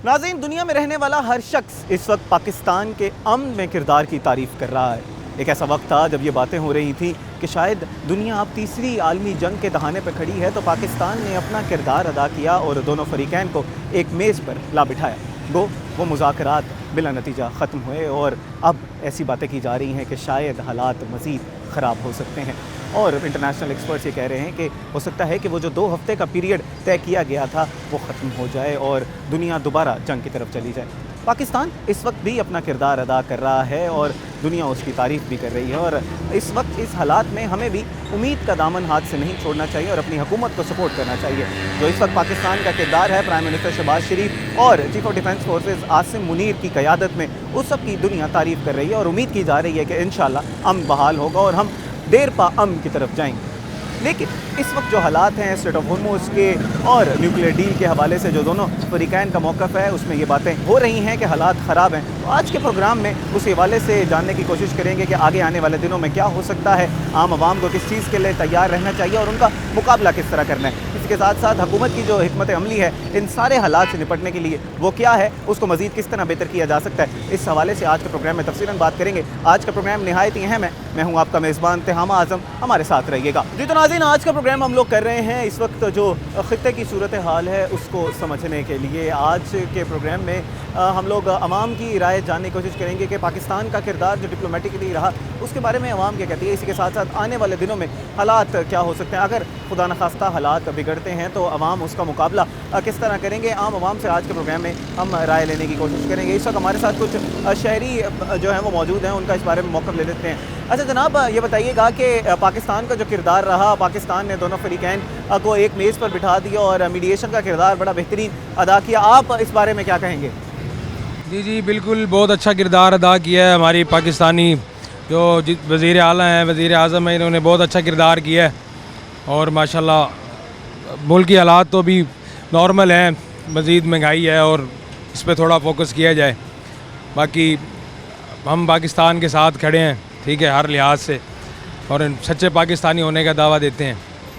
ناظرین، دنیا میں رہنے والا ہر شخص اس وقت پاکستان کے امن میں کردار کی تعریف کر رہا ہے۔ ایک ایسا وقت تھا جب یہ باتیں ہو رہی تھیں کہ شاید دنیا اب تیسری عالمی جنگ کے دہانے پہ کھڑی ہے، تو پاکستان نے اپنا کردار ادا کیا اور دونوں فریقین کو ایک میز پر لا بٹھایا۔ وہ مذاکرات بلا نتیجہ ختم ہوئے اور اب ایسی باتیں کی جا رہی ہیں کہ شاید حالات مزید خراب ہو سکتے ہیں، اور انٹرنیشنل ایکسپرٹس یہ کہہ رہے ہیں کہ ہو سکتا ہے کہ وہ جو 2 ہفتے کا پیریڈ طے کیا گیا تھا وہ ختم ہو جائے اور دنیا دوبارہ جنگ کی طرف چلی جائے۔ پاکستان اس وقت بھی اپنا کردار ادا کر رہا ہے اور دنیا اس کی تعریف بھی کر رہی ہے، اور اس وقت اس حالات میں ہمیں بھی امید کا دامن ہاتھ سے نہیں چھوڑنا چاہیے اور اپنی حکومت کو سپورٹ کرنا چاہیے۔ جو اس وقت پاکستان کا کردار ہے پرائم منسٹر شہباز شریف اور chief of defence forces Asim Munir کی قیادت میں، اس سب کی دنیا تعریف کر رہی ہے اور امید کی جا رہی ہے کہ انشاءاللہ امن بحال ہوگا اور ہم دیر پا امن کی طرف جائیں گے۔ لیکن اس وقت جو حالات ہیں اسٹریٹ آف ہرمز کے اور نیوکلیئر ڈیل کے حوالے سے جو دونوں فریقین کا موقف ہے، اس میں یہ باتیں ہو رہی ہیں کہ حالات خراب ہیں۔ تو آج کے پروگرام میں اس حوالے سے جاننے کی کوشش کریں گے کہ آگے آنے والے دنوں میں کیا ہو سکتا ہے، عام عوام کو کس چیز کے لیے تیار رہنا چاہیے اور ان کا مقابلہ کس طرح کرنا ہے۔ اس کے ساتھ ساتھ حکومت کی جو حکمت عملی ہے ان سارے حالات سے نپٹنے کے لیے وہ کیا ہے، اس کو مزید کس طرح بہتر کیا جا سکتا ہے، اس حوالے سے آج کے پروگرام میں تفصیلاً بات کریں گے۔ آج کا پروگرام نہایت ہی اہم ہے۔ میں ہوں آپ کا میزبان تہامہ اعظم، ہمارے ساتھ رہیے گا۔ جی تو ناظرین، آج کا پروگرام ہم لوگ کر رہے ہیں اس وقت جو خطے کی صورتحال ہے اس کو سمجھنے کے لیے۔ آج کے پروگرام میں ہم لوگ عوام کی رائے جاننے کی کوشش کریں گے کہ پاکستان کا کردار جو ڈپلومیٹکلی رہا اس کے بارے میں عوام کیا کہتی ہے۔ اسی کے ساتھ ساتھ آنے والے دنوں میں حالات کیا ہو سکتے ہیں، اگر خدا نخواستہ حالات بگڑتے ہیں تو عوام اس کا مقابلہ کس طرح کریں گے۔ عام عوام سے آج کے پروگرام میں ہم رائے لینے کی کوشش کریں گے۔ اس وقت ہمارے ساتھ کچھ شہری جو ہیں وہ موجود ہیں، ان کا اس بارے میں موقف لے لیتے ہیں۔ اچھا جناب، یہ بتائیے گا کہ پاکستان کا جو کردار رہا، پاکستان نے دونوں فریقین کو ایک میز پر بٹھا دیا اور میڈیشن کا کردار بڑا بہترین ادا کیا، آپ اس بارے میں کیا کہیں گے؟ جی بالکل، بہت اچھا کردار ادا کیا ہے ہماری پاکستانی جو وزیر اعلیٰ ہیں، وزیر اعظم ہیں، انہوں نے بہت اچھا کردار کیا ہے اور ماشاءاللہ ملک کی حالات تو بھی نارمل ہیں، مزید مہنگائی ہے اور اس پہ تھوڑا فوکس کیا جائے۔ باقی ہم پاکستان کے ساتھ کھڑے ہیں، ٹھیک ہے، ہر لحاظ سے، اور سچے پاکستانی ہونے کا دعویٰ دیتے ہیں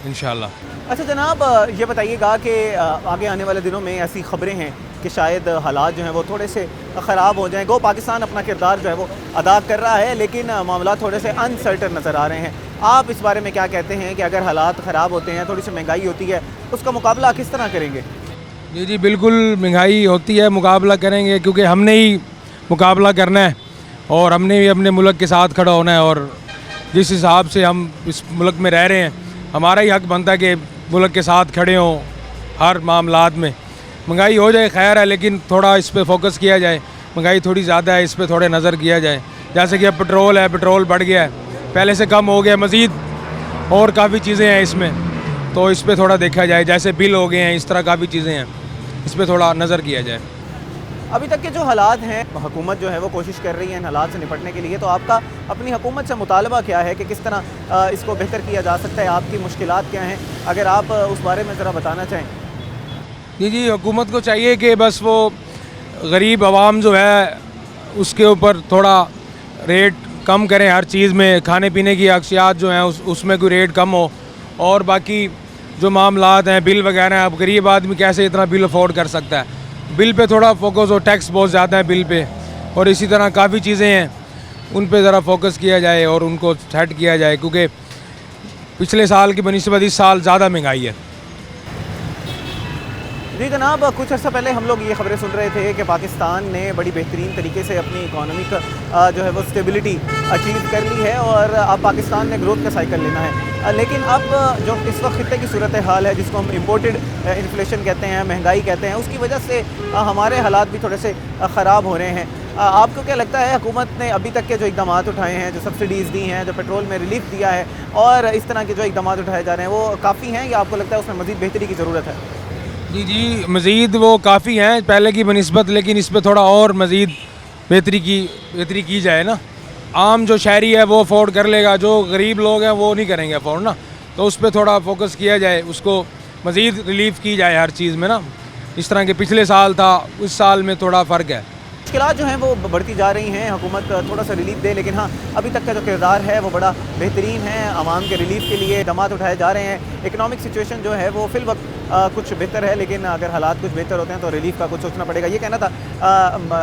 انشاءاللہ۔ اچھا جناب، یہ بتائیے گا کہ آگے آنے والے دنوں میں ایسی خبریں ہیں کہ شاید حالات جو ہیں وہ تھوڑے سے خراب ہو جائیں۔ پاکستان اپنا کردار جو ہے وہ ادا کر رہا ہے، لیکن معاملات تھوڑے سے انسرٹن نظر آ رہے ہیں۔ آپ اس بارے میں کیا کہتے ہیں کہ اگر حالات خراب ہوتے ہیں، تھوڑی سی مہنگائی ہوتی ہے، اس کا مقابلہ کس طرح کریں گے؟ جی بالکل، مہنگائی ہوتی ہے، مقابلہ کریں گے، کیونکہ ہم نے ہی مقابلہ کرنا ہے اور ہم نے بھی اپنے ملک کے ساتھ کھڑا ہونا ہے، اور جس حساب سے ہم اس ملک میں رہ رہے ہیں ہمارا ہی حق بنتا ہے کہ ملک کے ساتھ کھڑے ہوں ہر معاملات میں۔ مہنگائی ہو جائے خیر ہے، لیکن تھوڑا اس پہ فوکس کیا جائے۔ مہنگائی تھوڑی زیادہ ہے، اس پہ تھوڑے نظر کیا جائے۔ جیسے کہ اب پٹرول ہے، پٹرول بڑھ گیا ہے، پہلے سے کم ہو گیا، مزید اور کافی چیزیں ہیں اس میں، تو اس پہ تھوڑا دیکھا جائے۔ جیسے بل ہو گئے ہیں، اس طرح کافی چیزیں ہیں، اس پہ تھوڑا نظر کیا جائے۔ ابھی تک کے جو حالات ہیں، حکومت جو ہے وہ کوشش کر رہی ہے ان حالات سے نپٹنے کے لیے، تو آپ کا اپنی حکومت سے مطالبہ کیا ہے کہ کس طرح اس کو بہتر کیا جا سکتا ہے؟ آپ کی مشکلات کیا ہیں، اگر آپ اس بارے میں ذرا بتانا چاہیں۔ جی حکومت کو چاہیے کہ بس وہ غریب عوام جو ہے اس کے اوپر تھوڑا ریٹ کم کریں، ہر چیز میں کھانے پینے کی اشیاء جو ہیں اس میں کوئی ریٹ کم ہو، اور باقی جو معاملات ہیں بل وغیرہ ہیں، اب غریب آدمی کیسے اتنا بل افورڈ کر سکتا ہے، بل پہ تھوڑا فوکس ہو، ٹیکس بہت زیادہ ہے بل پہ، اور اسی طرح کافی چیزیں ہیں ان پہ ذرا فوکس کیا جائے اور ان کو سیٹ کیا جائے، کیونکہ پچھلے سال کی بنسبت اس سال زیادہ مہنگائی ہے۔ جی جناب، کچھ عرصہ پہلے ہم لوگ یہ خبریں سن رہے تھے کہ پاکستان نے بڑی بہترین طریقے سے اپنی اکانومک جو ہے وہ اسٹیبلٹی اچیو کر لی ہے اور اب پاکستان نے گروتھ کا سائیکل لینا ہے، لیکن اب جو اس وقت خطے کی صورتحال ہے جس کو ہم امپورٹڈ انفلیشن کہتے ہیں، مہنگائی کہتے ہیں، اس کی وجہ سے ہمارے حالات بھی تھوڑے سے خراب ہو رہے ہیں۔ آپ کو کیا لگتا ہے حکومت نے ابھی تک کے جو اقدامات اٹھائے ہیں، جو سبسڈیز دی ہیں، جو پیٹرول میں ریلیف دیا ہے، اور اس طرح کے جو اقدامات اٹھائے جا رہے ہیں، وہ کافی ہیں یا آپ کو لگتا ہے اس میں مزید بہتری کی ضرورت ہے؟ جی مزید وہ کافی ہیں پہلے کی بنسبت، لیکن اس پہ تھوڑا اور مزید بہتری کی جائے نا۔ عام جو شہری ہے وہ افورڈ کر لے گا، جو غریب لوگ ہیں وہ نہیں کریں گے افورڈ نا، تو اس پہ تھوڑا فوکس کیا جائے، اس کو مزید ریلیف کی جائے ہر چیز میں نا۔ اس طرح کے پچھلے سال تھا، اس سال میں تھوڑا فرق ہے۔ मुश्किलात जो हैं वो बढ़ती जा रही हैं, हुकूमत थोड़ा सा रिलीफ दे, लेकिन हाँ अभी तक का जो किरदार है वो बड़ा बेहतरीन है। आवाम के रिलीफ के लिए इक़दामात उठाए जा रहे हैं। इकनॉमिक सिचुएशन जो है वो फ़िल वक्त कुछ बेहतर है, लेकिन अगर हालात कुछ बेहतर होते हैं तो रिलीफ का कुछ सोचना पड़ेगा। ये कहना था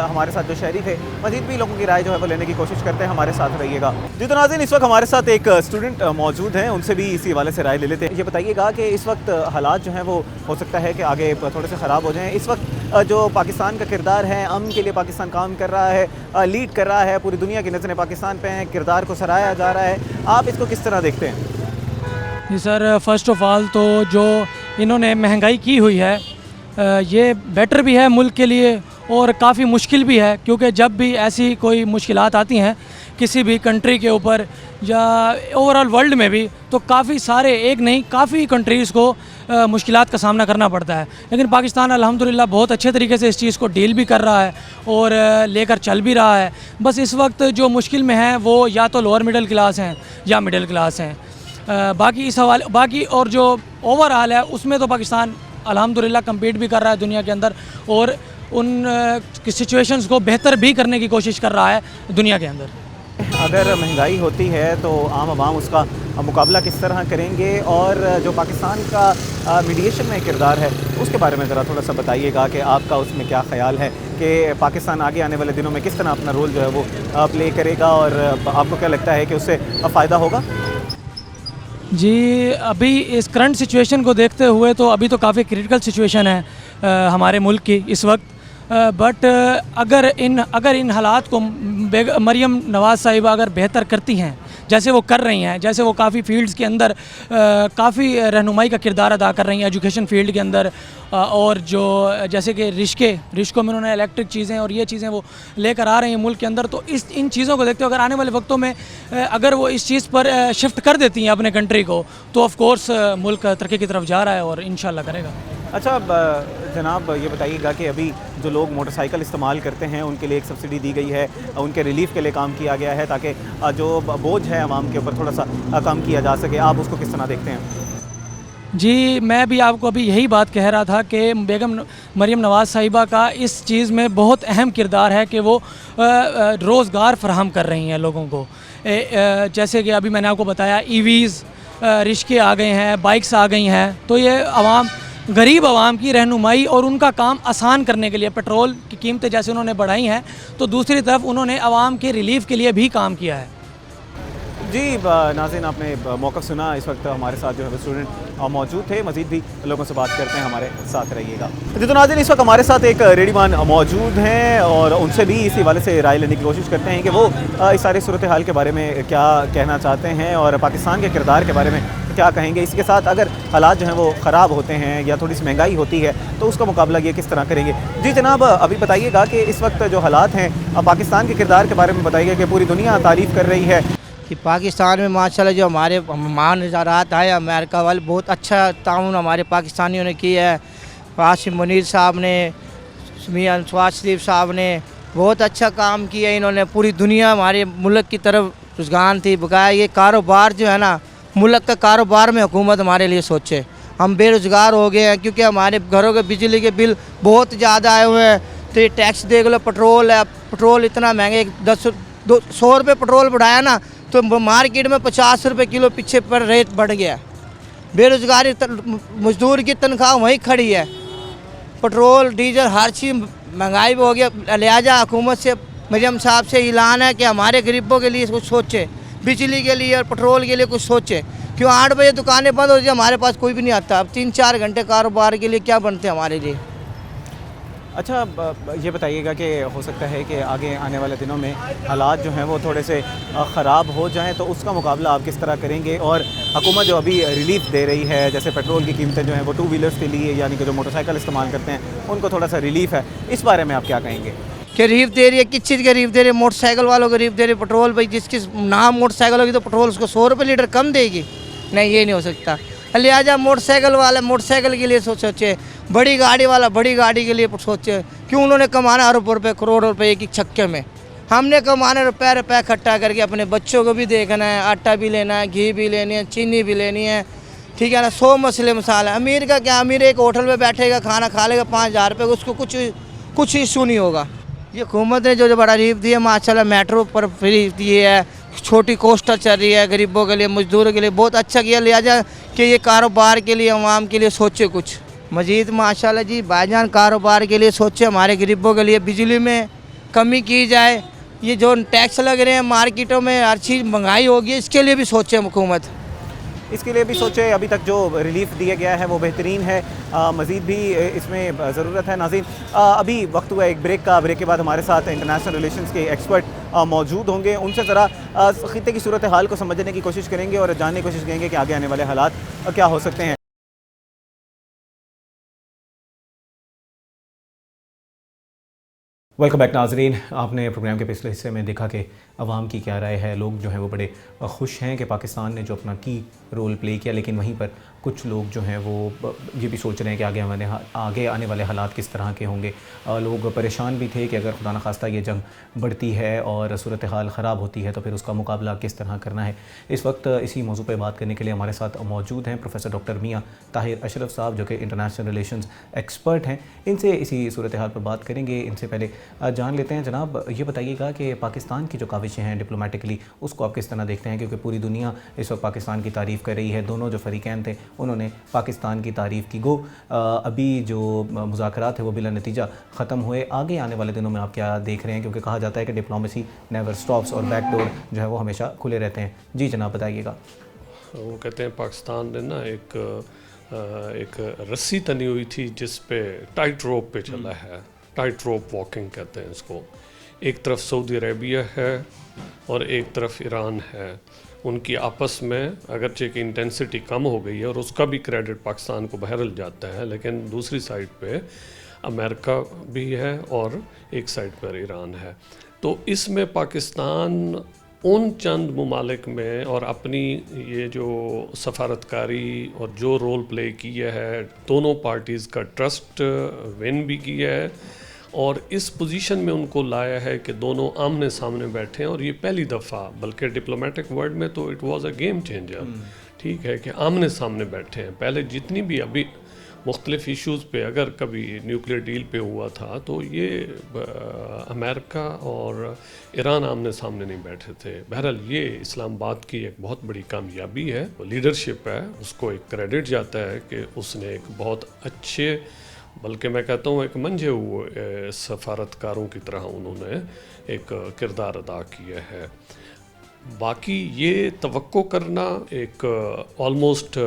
हमारे साथ जो शहरी थे। मज़ीद भी लोगों की राय जो है वो लेने की कोशिश करते हैं, हमारे साथ रहिएगा। जी तो नाज़रीन, इस वक्त हमारे साथ एक स्टूडेंट मौजूद हैं, उनसे भी इसी हवाले से राय ले लेते हैं। ये बताइएगा कि इस वक्त हालात जो हैं वो हो सकता है कि आगे थोड़े से ख़राब हो जाएँ। इस वक्त जो पाकिस्तान का किरदार है, अमन के लिए पाकिस्तान काम कर रहा है, लीड कर रहा है, पूरी दुनिया की नज़रें पाकिस्तान पे हैं, किरदार को सराहा जा रहा है, आप इसको किस तरह देखते हैं? जी सर, फ़र्स्ट ऑफ़ ऑल तो जो इन्होंने महंगाई की हुई है ये बेटर भी है मुल्क के लिए और काफ़ी मुश्किल भी है, क्योंकि जब भी ऐसी कोई मुश्किलात आती हैं किसी भी कंट्री के ऊपर या ओवरऑल वर्ल्ड में भी, तो काफ़ी सारे, एक नहीं काफ़ी कंट्रीज़ को मुश्किलात का सामना करना पड़ता है। लेकिन पाकिस्तान अल्हम्दुलिल्लाह बहुत अच्छे तरीके से इस चीज़ को डील भी कर रहा है और लेकर चल भी रहा है। बस इस वक्त जो मुश्किल में है वो या तो लोअर मिडिल क्लास हैं या मिडिल क्लास हैं। बाकी इस हवाले बाकी और जो ओवरऑल है उसमें तो पाकिस्तान अल्हम्दुलिल्लाह कम्पीट भी कर रहा है दुनिया के अंदर और उन सिचुएशंस को बेहतर भी करने की कोशिश कर रहा है दुनिया के अंदर। अगर महंगाई होती है तो आम आवाम उसका मुकाबला किस तरह करेंगे, और जो पाकिस्तान का मीडिएशन में किरदार है उसके बारे में ज़रा थोड़ा सा बताइएगा कि आपका उसमें क्या ख़्याल है कि पाकिस्तान आगे आने वाले दिनों में किस तरह अपना रोल जो है वो प्ले करेगा, और आपको क्या लगता है कि उससे फ़ायदा होगा? जी, अभी इस करंट सिचुएशन को देखते हुए तो अभी तो काफ़ी क्रिटिकल सिचुएशन है हमारे मुल्क की इस वक्त। बट अगर इन हालात को मरियम नवाज़ साहिबा अगर बेहतर करती हैं जैसे वो कर रही हैं, जैसे वो काफ़ी फील्ड्स के अंदर काफ़ी रहनुमाई का किरदार अदा कर रही हैं एजुकेशन फील्ड के अंदर, और जो जैसे कि रिश्कों में उन्होंने इलेक्ट्रिक चीज़ें और ये चीज़ें वो लेकर आ रही हैं मुल्क के अंदर, तो इन चीज़ों को देखते हुए अगर आने वाले वक्तों में अगर वो इस चीज़ पर शिफ्ट कर देती हैं अपने कंट्री को, तो ऑफ़ कोर्स मुल्क तरक्की की तरफ जा रहा है और इंशाल्लाह करेगा। अच्छा, जनाब ये बताइएगा कि अभी जो लोग मोटरसाइकिल इस्तेमाल करते हैं उनके लिए एक सब्सिडी दी गई है, उनके रिलीफ के लिए काम किया गया है ताकि जो बोझ है आवाम के ऊपर थोड़ा सा कम किया जा सके। आप उसको किस तरह देखते हैं? जी, मैं भी आपको अभी यही बात कह रहा था कि बेगम मरियम नवाज़ साहिबा का इस चीज़ में बहुत अहम किरदार है कि वो रोज़गार फराहम कर रही हैं लोगों को। जैसे कि अभी मैंने आपको बताया EVs रिश्के आ गए हैं, बाइक्स आ गई हैं, तो ये गरीब आवाम की रहनुमाई और उनका काम आसान करने के लिए पेट्रोल की कीमतें जैसे उन्होंने बढ़ाई हैं, तो दूसरी तरफ उन्होंने आवाम के रिलीफ़ के लिए भी काम किया है। जी नाज़रीन, आपने मौक़िफ़ सुना। इस वक्त हमारे साथ जो है वो स्टूडेंट मौजूद थे। मज़ीद भी लोगों से बात करते हैं, हमारे साथ रहिएगा। जी तो नाज़रीन, इस वक्त हमारे साथ एक रेडीमान मौजूद हैं और उनसे भी इसी हवाले से राय लेने की कोशिश करते हैं कि वो इस सारी सूरत हाल के बारे में क्या कहना चाहते हैं और पाकिस्तान के किरदार के बारे में क्या कहेंगे। इसके साथ अगर हालात जो हैं वो ख़राब होते हैं या थोड़ी सी महंगाई होती है तो उसका मुकाबला ये किस तरह करेंगे। जी जनाब, अभी बताइएगा कि इस वक्त जो हालात हैं पाकिस्तान के किरदार के बारे में बताइएगा कि पूरी दुनिया तारीफ़ कर रही है कि पाकिस्तान में माशाल्लाह जो हमारे मान नज़ारात है, अमेरिका वाले बहुत अच्छा ताउन हमारे पाकिस्तानियों ने किया है। आसिम मुनीर साहब ने, मियां नवाज शरीफ साहब ने बहुत अच्छा काम किया। इन्होंने पूरी दुनिया हमारे मुल्क की तरफ रुझान थी। बकाया ये कारोबार जो है ना, मुल्क का कारोबार में हुकूमत हमारे लिए सोचे। हम बेरोज़गार हो गए हैं क्योंकि हमारे घरों के बिजली के बिल बहुत ज़्यादा आए हुए हैं। तो ये टैक्स देख लो, पेट्रोल है, पेट्रोल इतना महंगे, 100 रुपये पेट्रोल बढ़ाया ना तो मार्केट में 50 रुपये किलो पीछे पर रेट बढ़ गया। बेरोज़गारी, मजदूर की तनख्वाह वहीं खड़ी है। पेट्रोल डीजल हर चीज़ महंगाई हो गया। लिहाजा हुकूमत से, मरियम साहब से ऐलान है कि हमारे गरीबों के लिए कुछ सोचे, बिजली के लिए और पेट्रोल के लिए कुछ सोचे। क्यों 8 बजे दुकानें बंद हो जाए, हमारे पास कोई भी नहीं आता। अब 3-4 घंटे कारोबार के लिए क्या बनते हैं हमारे लिए। अच्छा, ये बताइएगा कि हो सकता है कि आगे आने वाले दिनों में हालात जो हैं वो थोड़े से ख़राब हो जाएं, तो उसका मुकाबला आप किस तरह करेंगे। और हुकूमत जो अभी रिलीफ दे रही है, जैसे पेट्रोल की कीमतें जो हैं वो 2 व्हीलर्स के लिए, यानी कि जो मोटरसाइकिल इस्तेमाल करते हैं उनको थोड़ा सा रिलीफ है, इस बारे में आप क्या कहेंगे? कि रिलीफ दे रही है, किस चीज़ का रिलीफ दे रही है? मोटरसाइकिल वालों को रिलीफ दे रही है। पेट्रोल भाई जिसकी नाम मोटरसाइकिल होगी तो पेट्रोल उसको 100 रुपये लीटर कम देगी? नहीं, ये नहीं हो सकता। लिहाजा मोटरसाइकिल वाला मोटरसाइकिल के लिए सोचे, बड़ी गाड़ी वाला बड़ी गाड़ी के लिए सोचे। क्यों उन्होंने कमाना अरबों रुपये, करोड़ रुपये एक छक्के में। हमने कमाने रुपये इकट्ठा करके अपने बच्चों को भी देखना है, आटा भी लेना है, घी भी लेनी है, चीनी भी लेनी है, ठीक है ना। 100 मसले मसाले। अमीर का क्या, अमीर एक होटल में बैठेगा, खाना खा लेगा 5,000 रुपये, उसको कुछ इशू नहीं होगा। ये हुकूमत ने जो बड़ा रिलीफ दिया माशाल्लाह, मेट्रो पर फ्री दिए है, छोटी कोस्टर चल रही है गरीबों के लिए, मजदूरों के लिए बहुत अच्छा किया, लिहाजा कि ये कारोबार के लिए अवाम के लिए सोचे कुछ मज़ीद माशाल्लाह जी। भाईजान कारोबार के लिए सोचे, हमारे गरीबों के लिए बिजली में कमी की जाए, ये जो टैक्स लग रहे हैं मार्केटों में, हर चीज़ महंगाई होगी, इसके लिए भी सोचे हुकूमत। इसके लिए भी सोचे। अभी तक जो रिलीफ दिया गया है वो बेहतरीन है, मज़ीद भी इसमें ज़रूरत है। नाज़रीन, अभी वक्त हुआ एक ब्रेक का। ब्रेक के बाद हमारे साथ इंटरनेशनल रिलेशंस के एक्सपर्ट मौजूद होंगे, उनसे ज़रा ख़ित्ते की सूरत हाल को समझने की कोशिश करेंगे और जानने की कोशिश करेंगे कि आगे आने वाले हालात क्या हो सकते हैं। वेलकम बैक नाजरीन। आपने प्रोग्राम के पिछले हिस्से में देखा कि अवाम की क्या राय है। लोग जो हैं वो बड़े खुश हैं कि पाकिस्तान ने जो अपना की रोल प्ले किया, लेकिन वहीं पर कुछ लोग जो हैं वो ये भी सोच रहे हैं कि आगे आने वाले हालात किस तरह के होंगे। लोग परेशान भी थे कि अगर खुदा न खास्ता ये जंग बढ़ती है और सूरत हाल ख़राब होती है तो फिर उसका मुकाबला किस तरह करना है। इस वक्त इसी मौजू पर बात करने के लिए हमारे साथ मौजूद हैं प्रोफेसर डॉक्टर मियाँ ताहिर अशरफ साहब, जो कि इंटरनेशनल रिलेशंस एक्सपर्ट हैं। इनसे इसी सूरत हाल पर बात करेंगे। इनसे पहले जान लेते हैं, जनाब ये बताइएगा कि पाकिस्तान की जो काविशें हैं डिप्लोमेटिकली, उसको आप किस तरह देखते हैं, क्योंकि पूरी दुनिया इस वक्त पाकिस्तान की तारीफ़ कर रही है। दोनों जो फ़रीक़ैन थे उन्होंने पाकिस्तान की तारीफ़ की। गो अभी जो मुज़ाकरात है वो बिला नतीजा ख़त्म हुए। आगे आने वाले दिनों में आप क्या देख रहे हैं, क्योंकि कहा जाता है कि डिप्लोमेसी नेवर स्टॉप्स और बैक डोर जो है वो हमेशा खुले रहते हैं। जी जनाब बताइएगा। वो कहते हैं पाकिस्तान ने ना एक रस्सी तनी हुई थी जिस पे टाइट रोप पे चला है, टाइट रोप वॉकिंग कहते हैं इसको। एक तरफ सऊदी अरेबिया है और एक तरफ ईरान है। उनकी आपस में अगरचे की इंटेंसिटी कम हो गई है और उसका भी क्रेडिट पाकिस्तान को बहरल जाता है, लेकिन दूसरी साइड पे अमेरिका भी है और एक साइड पर ईरान है। तो इसमें पाकिस्तान उन चंद ममालिक में और अपनी ये जो सफारतकारी और जो रोल प्ले किया है, दोनों पार्टीज़ का ट्रस्ट विन भी किया है और इस पोजीशन में उनको लाया है कि दोनों आमने सामने बैठे हैं। और ये पहली दफ़ा, बल्कि डिप्लोमेटिक वर्ल्ड में तो it was a game changer, ठीक है, कि आमने सामने बैठे हैं। पहले जितनी भी अभी मुख्तलिफ इश्यूज़ पे अगर कभी न्यूक्लियर डील पे हुआ था तो ये अमेरिका और ईरान आमने सामने नहीं बैठे थे। बहरहाल ये इस्लामाबाद की एक बहुत बड़ी कामयाबी है, लीडरशिप है, उसको एक क्रेडिट जाता है कि उसने एक बहुत अच्छे, बल्कि मैं कहता हूँ एक मंझे हुए सफारतकारों की तरह उन्होंने एक किरदार अदा किया है। बाकी ये तवक्को करना एक ऑलमोस्ट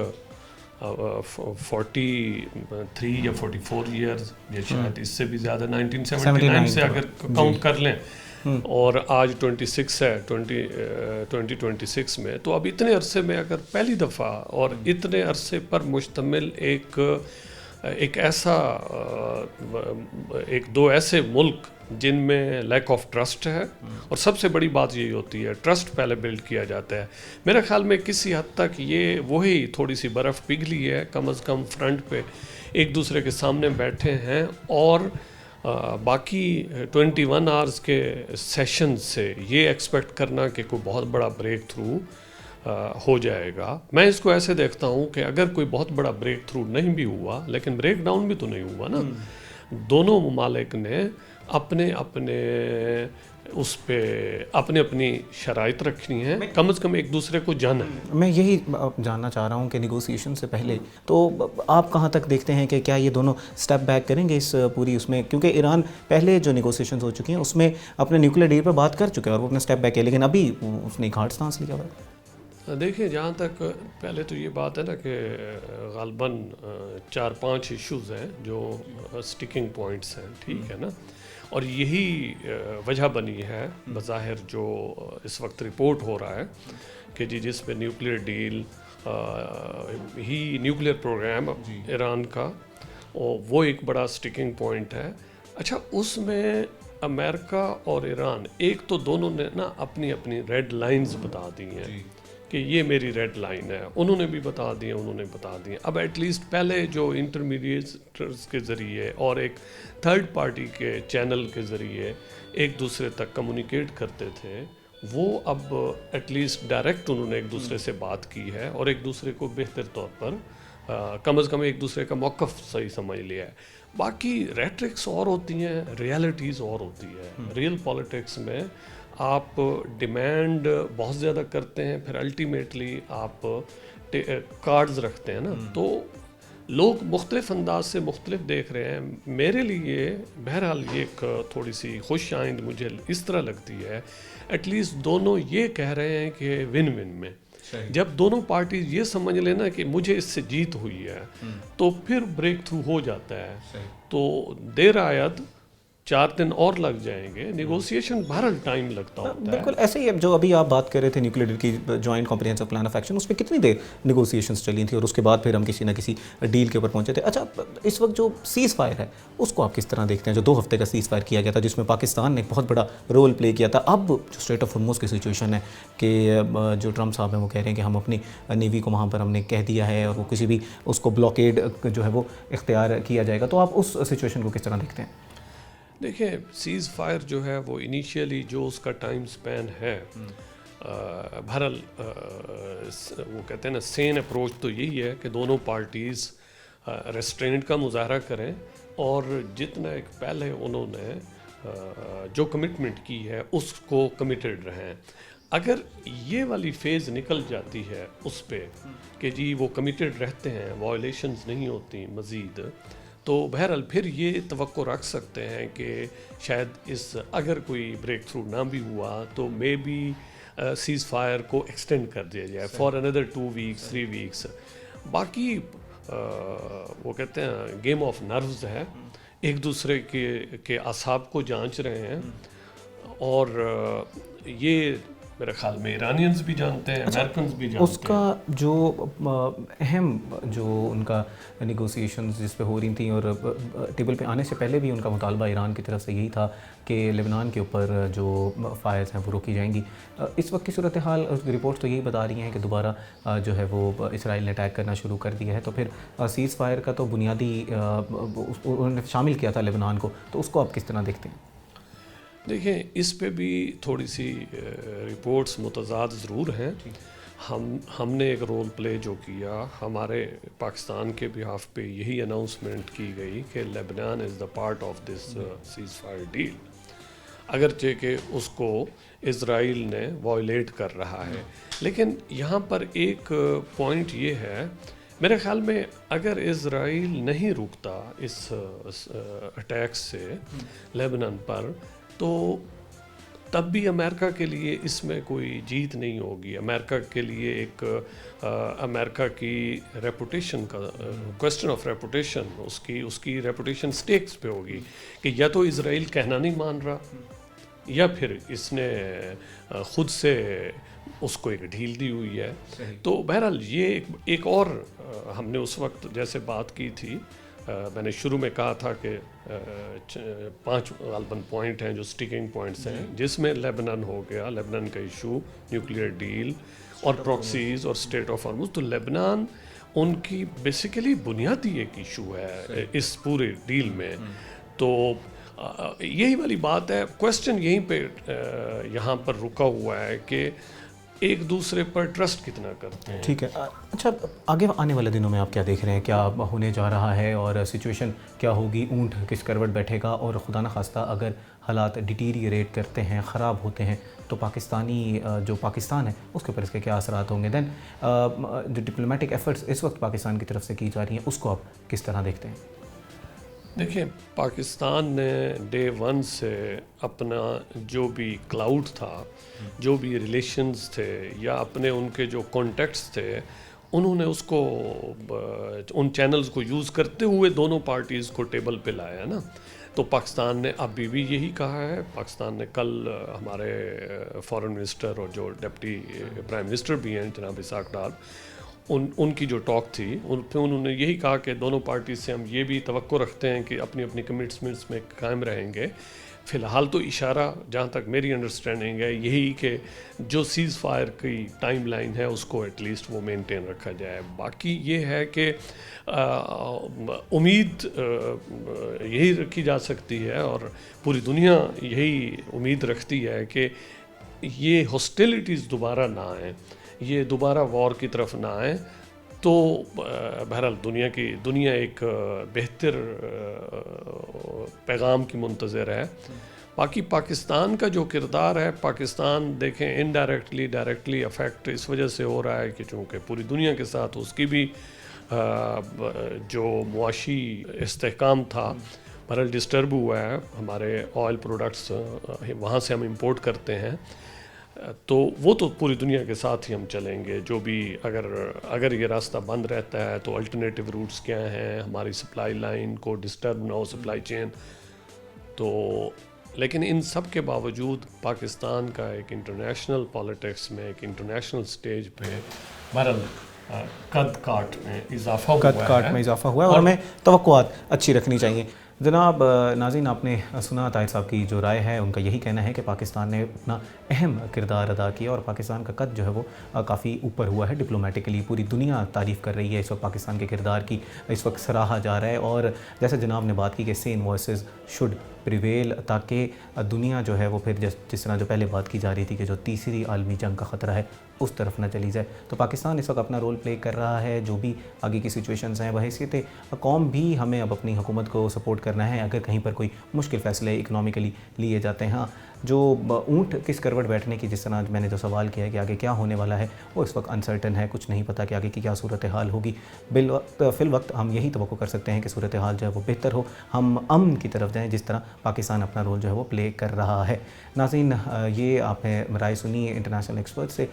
43 या 44 ईयर्स, ये शायद इससे भी ज़्यादा 1979 से अगर काउंट कर लें और आज 26 है 2026 में, तो अब इतने अरसे में अगर पहली दफ़ा और इतने अरसे पर मुश्तमिल एक दो ऐसे मुल्क जिनमें लैक ऑफ ट्रस्ट है, और सबसे बड़ी बात यही होती है ट्रस्ट पहले बिल्ड किया जाता है। मेरे ख्याल में किसी हद तक ये वही थोड़ी सी बर्फ़ पिघली है, कम अज़ कम फ्रंट पे एक दूसरे के सामने बैठे हैं और बाकी 21 आवर्स के सेशन से ये एक्सपेक्ट करना कि कोई बहुत बड़ा ब्रेक थ्रू हो जाएगा। मैं इसको ऐसे देखता हूँ कि अगर कोई बहुत बड़ा ब्रेक थ्रू नहीं भी हुआ, लेकिन ब्रेक डाउन भी तो नहीं हुआ ना। दोनों ममालिक ने अपने अपनी शराइत रखनी है, कम से कम एक दूसरे को जाना है। मैं यही जानना चाह रहा हूँ कि निगोसिएशन से पहले तो आप कहाँ तक देखते हैं कि क्या ये दोनों स्टेप बैक करेंगे इस पूरी उसमें, क्योंकि ईरान पहले जो निगोसिएशंस हो चुकी हैं उसमें अपने न्यूक्लियर डील पर बात कर चुके हैं और वो अपना स्टेप बैक किया, लेकिन अभी उसने घाट स्टांस लिया हुआ है। देखिए, जहाँ तक पहले तो ये बात है ना कि ग़ालिबन 4-5 इश्यूज़ हैं जो स्टिकिंग पॉइंट्स हैं, ठीक है ना, और यही वजह बनी है बज़ाहिर जो इस वक्त रिपोर्ट हो रहा है कि जी जिसमें न्यूक्लियर डील ही न्यूक्लियर प्रोग्राम ईरान का, और वो एक बड़ा स्टिकिंग पॉइंट है। अच्छा, उसमें अमेरिका और ईरान एक तो दोनों ने ना अपनी अपनी रेड लाइंस बता दी हैं कि ये मेरी रेड लाइन है, उन्होंने भी बता दिए, उन्होंने बता दिए। अब एटलीस्ट पहले जो इंटरमीडिएटर्स के ज़रिए और एक थर्ड पार्टी के चैनल के ज़रिए एक दूसरे तक कम्युनिकेट करते थे, वो अब एटलीस्ट डायरेक्ट उन्होंने एक दूसरे से बात की है और एक दूसरे को बेहतर तौर पर कम से कम एक दूसरे का मौक़िफ़ सही समझ लिया है। बाकी रेट्रिक्स और होती हैं, रियलिटीज़ और होती है। रियल पॉलिटिक्स में आप डिमांड बहुत ज़्यादा करते हैं, फिर अल्टीमेटली आप कार्ड्स रखते हैं ना, तो लोग मुख्तलिफ अंदाज से मुख्तलिफ देख रहे हैं। मेरे लिए बहरहाल ये एक थोड़ी सी खुश आइंद मुझे इस तरह लगती है, एटलीस्ट दोनों ये कह रहे हैं कि विन विन में जब दोनों पार्टी ये समझ लेना कि मुझे इससे जीत हुई है तो फिर ब्रेक थ्रू हो जाता है। तो देर आयद 4 दिन और लग जाएंगे, नेगोशिएशन बहरहाल टाइम लगता होता है। बिल्कुल ऐसे ही है। जो अभी आप बात कर रहे थे न्यूक्लियर डील की, joint comprehensive plan of action, उस पर कितनी देर नेगोशिएशंस चली थी और उसके बाद फिर हम किसी ना किसी डील के ऊपर पहुंचे थे। अच्छा, इस वक्त जो सीज़ फायर है उसको आप किस तरह देखते हैं? जो 2 हफ्ते का सीज़ फायर किया गया था जिसमें पाकिस्तान ने एक बहुत बड़ा रोल प्ले किया था, अब जो स्ट्रेट ऑफ हॉर्मुज़ की सिचुएशन है कि जो ट्रम्प साहब हैं वो कह रहे हैं कि हम अपनी नेवी को वहाँ पर हमने कह दिया है और वो किसी भी उसको ब्लॉकेड जो है वो इख्तियार किया जाएगा, तो आप उस सिचुएशन को किस तरह देखते हैं? देखिए, सीज़ फायर जो है वो इनिशियली जो उसका टाइम स्पैन है, बहरहाल वो कहते हैं ना, सेन अप्रोच तो यही है कि दोनों पार्टीज़ रेस्ट्रेंट का मुजाहरा करें और जितना एक पहले उन्होंने जो कमिटमेंट की है उसको कमिटेड रहें। अगर ये वाली फेज़ निकल जाती है उस पे कि जी वो कमिटेड रहते हैं, वायलेशंस नहीं होती मज़ीद, तो बहरहाल फिर ये तवक्को रख सकते हैं कि शायद इस अगर कोई ब्रेक थ्रू ना भी हुआ तो मे बी सीज़ फायर को एक्सटेंड कर दिया जाए फॉर अनदर 2 वीक्स 3 वीक्स। बाकी वो कहते हैं गेम ऑफ नर्व्स है, एक दूसरे के असाब को जांच रहे हैं और ये मेरे ख्याल में ईरानियंस भी जानते हैं, अमेरिकन्स भी जानते उसका हैं। जो अहम जो उनका नेगोशिएशंस जिस पे हो रही थी और टेबल पे आने से पहले भी उनका मुतालबा ईरान की तरफ से यही था कि लेबनान के ऊपर जो फायर्स हैं वो रोकी जाएंगी। इस वक्त की सूरत हाल रिपोर्ट्स तो यही बता रही हैं कि दोबारा जो है वो इसराइल ने अटैक करना शुरू कर दिया है, तो फिर सीज़ फायर का तो बुनियादी उन्होंने शामिल किया था लेबनान को, तो उसको आप किस तरह देखते हैं? देखें, इस पे भी थोड़ी सी रिपोर्ट्स मुतज़ाद ज़रूर हैं। हमने एक रोल प्ले जो किया, हमारे पाकिस्तान के बिहाफ पे यही अनाउंसमेंट की गई कि Lebanon is the part of this seize fire deal, अगरचे कि उसको इज़राइल ने वायलेट कर रहा है। लेकिन यहाँ पर एक पॉइंट ये है, मेरे ख़्याल में अगर इज़राइल नहीं रुकता इस अटैक से लेबनान पर तो तब भी अमेरिका के लिए इसमें कोई जीत नहीं होगी। अमेरिका के लिए एक अमेरिका की रेपुटेशन का क्वेश्चन ऑफ रेपुटेशन, उसकी रेपुटेशन स्टेक्स पे होगी कि या तो इज़राइल कहना नहीं मान रहा या फिर इसने ख़ुद से उसको एक ढील दी हुई है। तो बहरहाल ये एक और हमने उस वक्त जैसे बात की थी, मैंने शुरू में कहा था कि 5 गालबन पॉइंट हैं जो स्टिकिंग पॉइंट्स हैं, जिसमें लेबनान हो गया, लेबनान का इशू, न्यूक्लियर डील और प्रॉक्सीज़ और स्टेट ऑफ हॉर्मुज़। तो लेबनान उनकी बेसिकली बुनियादी एक इशू है इस पूरे डील में। तो यही वाली बात है, क्वेश्चन यहीं पे यहाँ पर रुका हुआ है कि एक दूसरे पर ट्रस्ट कितना करते हैं। ठीक है। अच्छा, आगे आने वाले दिनों में आप क्या देख रहे हैं, क्या होने जा रहा है और सिचुएशन क्या होगी, ऊंट किस करवट बैठेगा, और खुदा न खास्ता अगर हालात डिटीरियरेट करते हैं, ख़राब होते हैं, तो जो पाकिस्तान है उसके ऊपर इसके क्या असरात होंगे? दैन जो डिप्लोमेटिक एफर्ट्स इस वक्त पाकिस्तान की तरफ से की जा रही हैं उसको आप किस तरह देखते हैं? देखिए, पाकिस्तान ने डे 1 से अपना जो भी क्लाउड था, जो भी रिलेशंस थे या अपने उनके जो कॉन्टेक्ट्स थे, उन्होंने उसको उन चैनल्स को यूज़ करते हुए दोनों पार्टीज़ को टेबल पे लाया है ना। तो पाकिस्तान ने अभी भी यही कहा है। पाकिस्तान ने कल हमारे फॉरेन मिनिस्टर और जो डिप्टी प्राइम मिनिस्टर भी हैं जनाब इसाक डार, उनकी जो टॉक थी पे उन्होंने यही कहा कि दोनों पार्टी से हम ये भी तवक्को रखते हैं कि अपनी अपनी कमिटमेंट्स में कायम रहेंगे। फ़िलहाल तो इशारा, जहाँ तक मेरी अंडरस्टैंडिंग है, यही कि जो सीज़ फायर की टाइम लाइन है उसको एटलीस्ट वो मेंटेन रखा जाए। बाकी ये है कि उम्मीद यही रखी जा सकती है और पूरी दुनिया यही उम्मीद रखती है कि ये हॉस्टिलिटीज़ दोबारा ना आएँ, ये दोबारा वॉर की तरफ ना आए। تو بہرحال دنیا ایک بہتر پیغام کی منتظر ہے. باقی پاکستان کا جو کردار ہے، پاکستان دیکھیں انڈائریکٹلی ڈائریکٹلی افیکٹ اس وجہ سے ہو رہا ہے کہ چونکہ پوری دنیا کے ساتھ اس کی بھی جو معاشی استحکام تھا بہرحال ڈسٹرب ہوا ہے. ہمارے آئل پروڈکٹس وہاں سے ہم امپورٹ کرتے ہیں، تو وہ تو پوری دنیا کے ساتھ ہی ہم چلیں گے. جو بھی اگر یہ راستہ بند رہتا ہے تو الٹرنیٹیو روٹس کیا ہیں، ہماری سپلائی لائن کو ڈسٹرب نہ ہو، سپلائی چین. تو لیکن ان سب کے باوجود پاکستان کا ایک انٹرنیشنل پالیٹکس میں، ایک انٹرنیشنل سٹیج پہ بہرحال قد کاٹ میں اضافہ ہوا ہے اور ہمیں توقعات اچھی رکھنی چاہیے. جناب ناظرین، آپ نے سنا طاہر صاحب کی جو رائے ہے، ان کا یہی کہنا ہے کہ پاکستان نے اپنا اہم کردار ادا کیا اور پاکستان کا قد جو ہے وہ کافی اوپر ہوا ہے ڈپلومیٹکلی. پوری دنیا تعریف کر رہی ہے اس وقت پاکستان کے کردار کی، اس وقت سراہا جا رہا ہے. اور جیسے جناب نے بات کی کہ سین وائسز شوڈ پریویل، تاکہ دنیا جو ہے وہ پھر جس طرح جو پہلے بات کی جا رہی تھی کہ جو تیسری عالمی جنگ کا خطرہ ہے اس طرف نہ چلی جائے. تو پاکستان اس وقت اپنا رول پلے کر رہا ہے. جو بھی آگے کی سچویشنز ہیں، بحیثیت قوم بھی ہمیں اب اپنی حکومت کو سپورٹ کرنا ہے اگر کہیں پر کوئی مشکل فیصلے اکنامیکلی لیے جاتے ہیں. ہاں، جو اونٹ کس کروٹ بیٹھنے کی، جس طرح میں نے جو سوال کیا ہے کہ آگے کیا ہونے والا ہے، وہ اس وقت انسرٹن ہے. کچھ نہیں پتہ کہ آگے کی کیا صورتحال ہوگی. فی الوقت ہم یہی توقع کر سکتے ہیں کہ صورتحال جو ہے وہ بہتر ہو، ہم امن کی طرف جائیں جس طرح پاکستان اپنا رول جو ہے وہ پلے کر رہا ہے. ناظرین، یہ آپ نے رائے سنی انٹرنیشنل ایکسپرٹ سے.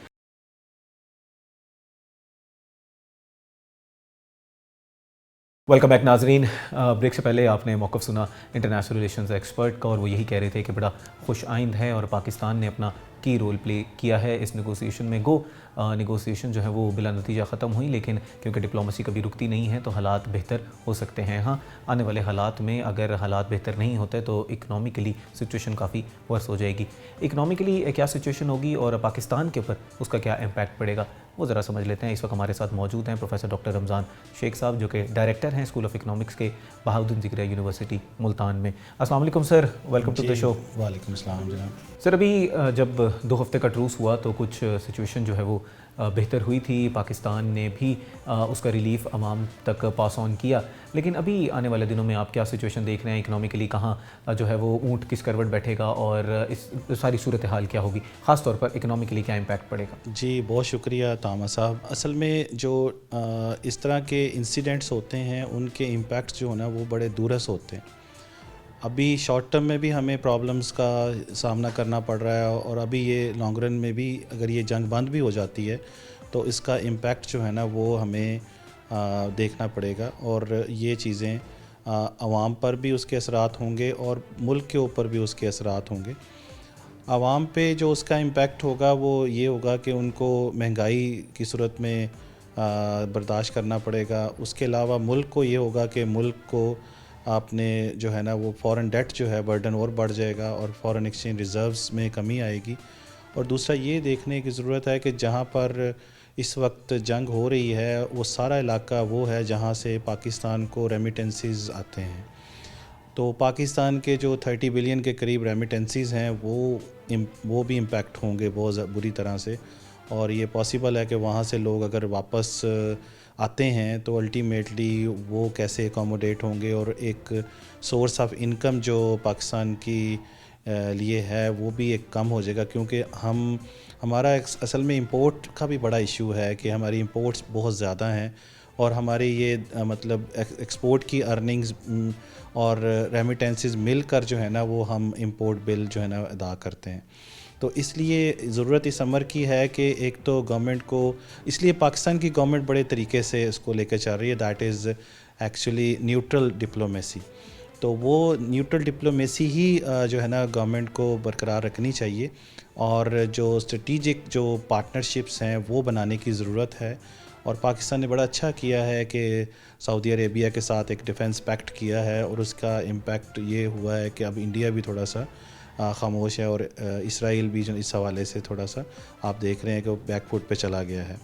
ویلکم بیک ناظرین. بریک سے پہلے آپ نے موقف سنا انٹرنیشنل ریلیشنز ایکسپرٹ کا، اور وہ یہی کہہ رہے تھے کہ بڑا خوش آئند ہے اور پاکستان نے اپنا کی رول پلے کیا ہے اس نیگوسیشن میں. نیگوسیشن جو ہے وہ بلا نتیجہ ختم ہوئی، لیکن کیونکہ ڈپلومیسی کبھی رکتی نہیں ہے تو حالات بہتر ہو سکتے ہیں. ہاں، آنے والے حالات میں اگر حالات بہتر نہیں ہوتے تو اکنامکلی سچویشن کافی ورس ہو جائے گی. اکنامکلی کیا سچویشن ہوگی اور پاکستان کے اوپر اس کا کیا امپیکٹ پڑے گا، وہ ذرا سمجھ لیتے ہیں. اس وقت ہمارے ساتھ موجود ہیں پروفیسر ڈاکٹر رمضان شیخ صاحب، جو کہ ڈائریکٹر ہیں اسکول آف اکنامکس کے بہاؤالدین ذکریہ یونیورسٹی ملتان میں. السلام علیکم سر، ویلکم ٹو دا شو. وعلیکم السلام جناب. سر، ابھی جب 2 ہفتے کا ٹروس ہوا تو کچھ سچویشن جو ہے وہ بہتر ہوئی تھی، پاکستان نے بھی اس کا ریلیف عوام تک پاس آن کیا. لیکن ابھی آنے والے دنوں میں آپ کیا سچویشن دیکھ رہے ہیں اکنامکلی؟ کہاں جو ہے وہ اونٹ کس کروٹ بیٹھے گا اور اس ساری صورتحال کیا ہوگی، خاص طور پر اکنامکلی کیا امپیکٹ پڑے گا؟ جی بہت شکریہ تامہ صاحب. اصل میں جو اس طرح کے انسیڈنٹس ہوتے ہیں ان کے امپیکٹس جو ہے نا وہ بڑے دورس ہوتے ہیں. ابھی شارٹ ٹرم میں بھی ہمیں پرابلمس کا سامنا کرنا پڑ رہا ہے، اور ابھی یہ لانگ رن میں بھی اگر یہ جنگ بند بھی ہو جاتی ہے تو اس کا امپیکٹ جو ہے نا وہ ہمیں دیکھنا پڑے گا، اور یہ چیزیں عوام پر بھی اس کے اثرات ہوں گے اور ملک کے اوپر بھی اس کے اثرات ہوں گے. عوام پہ جو اس کا امپیکٹ ہوگا وہ یہ ہوگا کہ ان کو مہنگائی کی صورت میں برداشت کرنا پڑے گا. اس کے علاوہ ملک کو یہ ہوگا کہ ملک کو آپ نے جو ہے نا وہ فورن ڈیٹ جو ہے برڈن اور بڑھ جائے گا اور فورن ایکسچینج ریزروز میں کمی آئے گی. اور دوسرا یہ دیکھنے کی ضرورت ہے کہ جہاں پر اس وقت جنگ ہو رہی ہے وہ سارا علاقہ وہ ہے جہاں سے پاکستان کو ریمیٹنسز آتے ہیں. تو پاکستان کے جو 30 بلین کے قریب ریمیٹنسز ہیں وہ بھی امپیکٹ ہوں گے بہت بری طرح سے. اور یہ پاسبل ہے کہ وہاں سے لوگ اگر واپس آتے ہیں تو الٹیمیٹلی وہ کیسے اکوموڈیٹ ہوں گے، اور ایک سورس آف انکم جو پاکستان کی لیے ہے وہ بھی ایک کم ہو جائے گا. کیونکہ ہمارا اصل میں امپورٹ کا بھی بڑا ایشو ہے کہ ہماری امپورٹس بہت زیادہ ہیں، اور ہمارے یہ مطلب ایکسپورٹ کی ارننگز اور ریمیٹنسز مل کر جو ہے نا وہ ہم امپورٹ بل جو ہے نا ادا کرتے ہیں. تو اس لیے ضرورت اس امر کی ہے کہ ایک تو گورنمنٹ کو، اس لیے پاکستان کی گورنمنٹ بڑے طریقے سے اس کو لے کے چل رہی ہے، that is actually neutral diplomacy. تو وہ نیوٹرل ڈپلومیسی ہی جو ہے نا گورنمنٹ کو برقرار رکھنی چاہیے، اور جو اسٹریٹجک جو پارٹنرشپس ہیں وہ بنانے کی ضرورت ہے. اور پاکستان نے بڑا اچھا کیا ہے کہ سعودی عربیہ کے ساتھ ایک ڈیفنس پیکٹ کیا ہے، اور اس کا امپیکٹ یہ ہوا ہے کہ اب انڈیا بھی تھوڑا سا خاموش ہے، اور اسرائیل بھی جو اس حوالے سے تھوڑا سا آپ دیکھ رہے ہیں کہ وہ بیک فوٹ پہ چلا گیا ہے.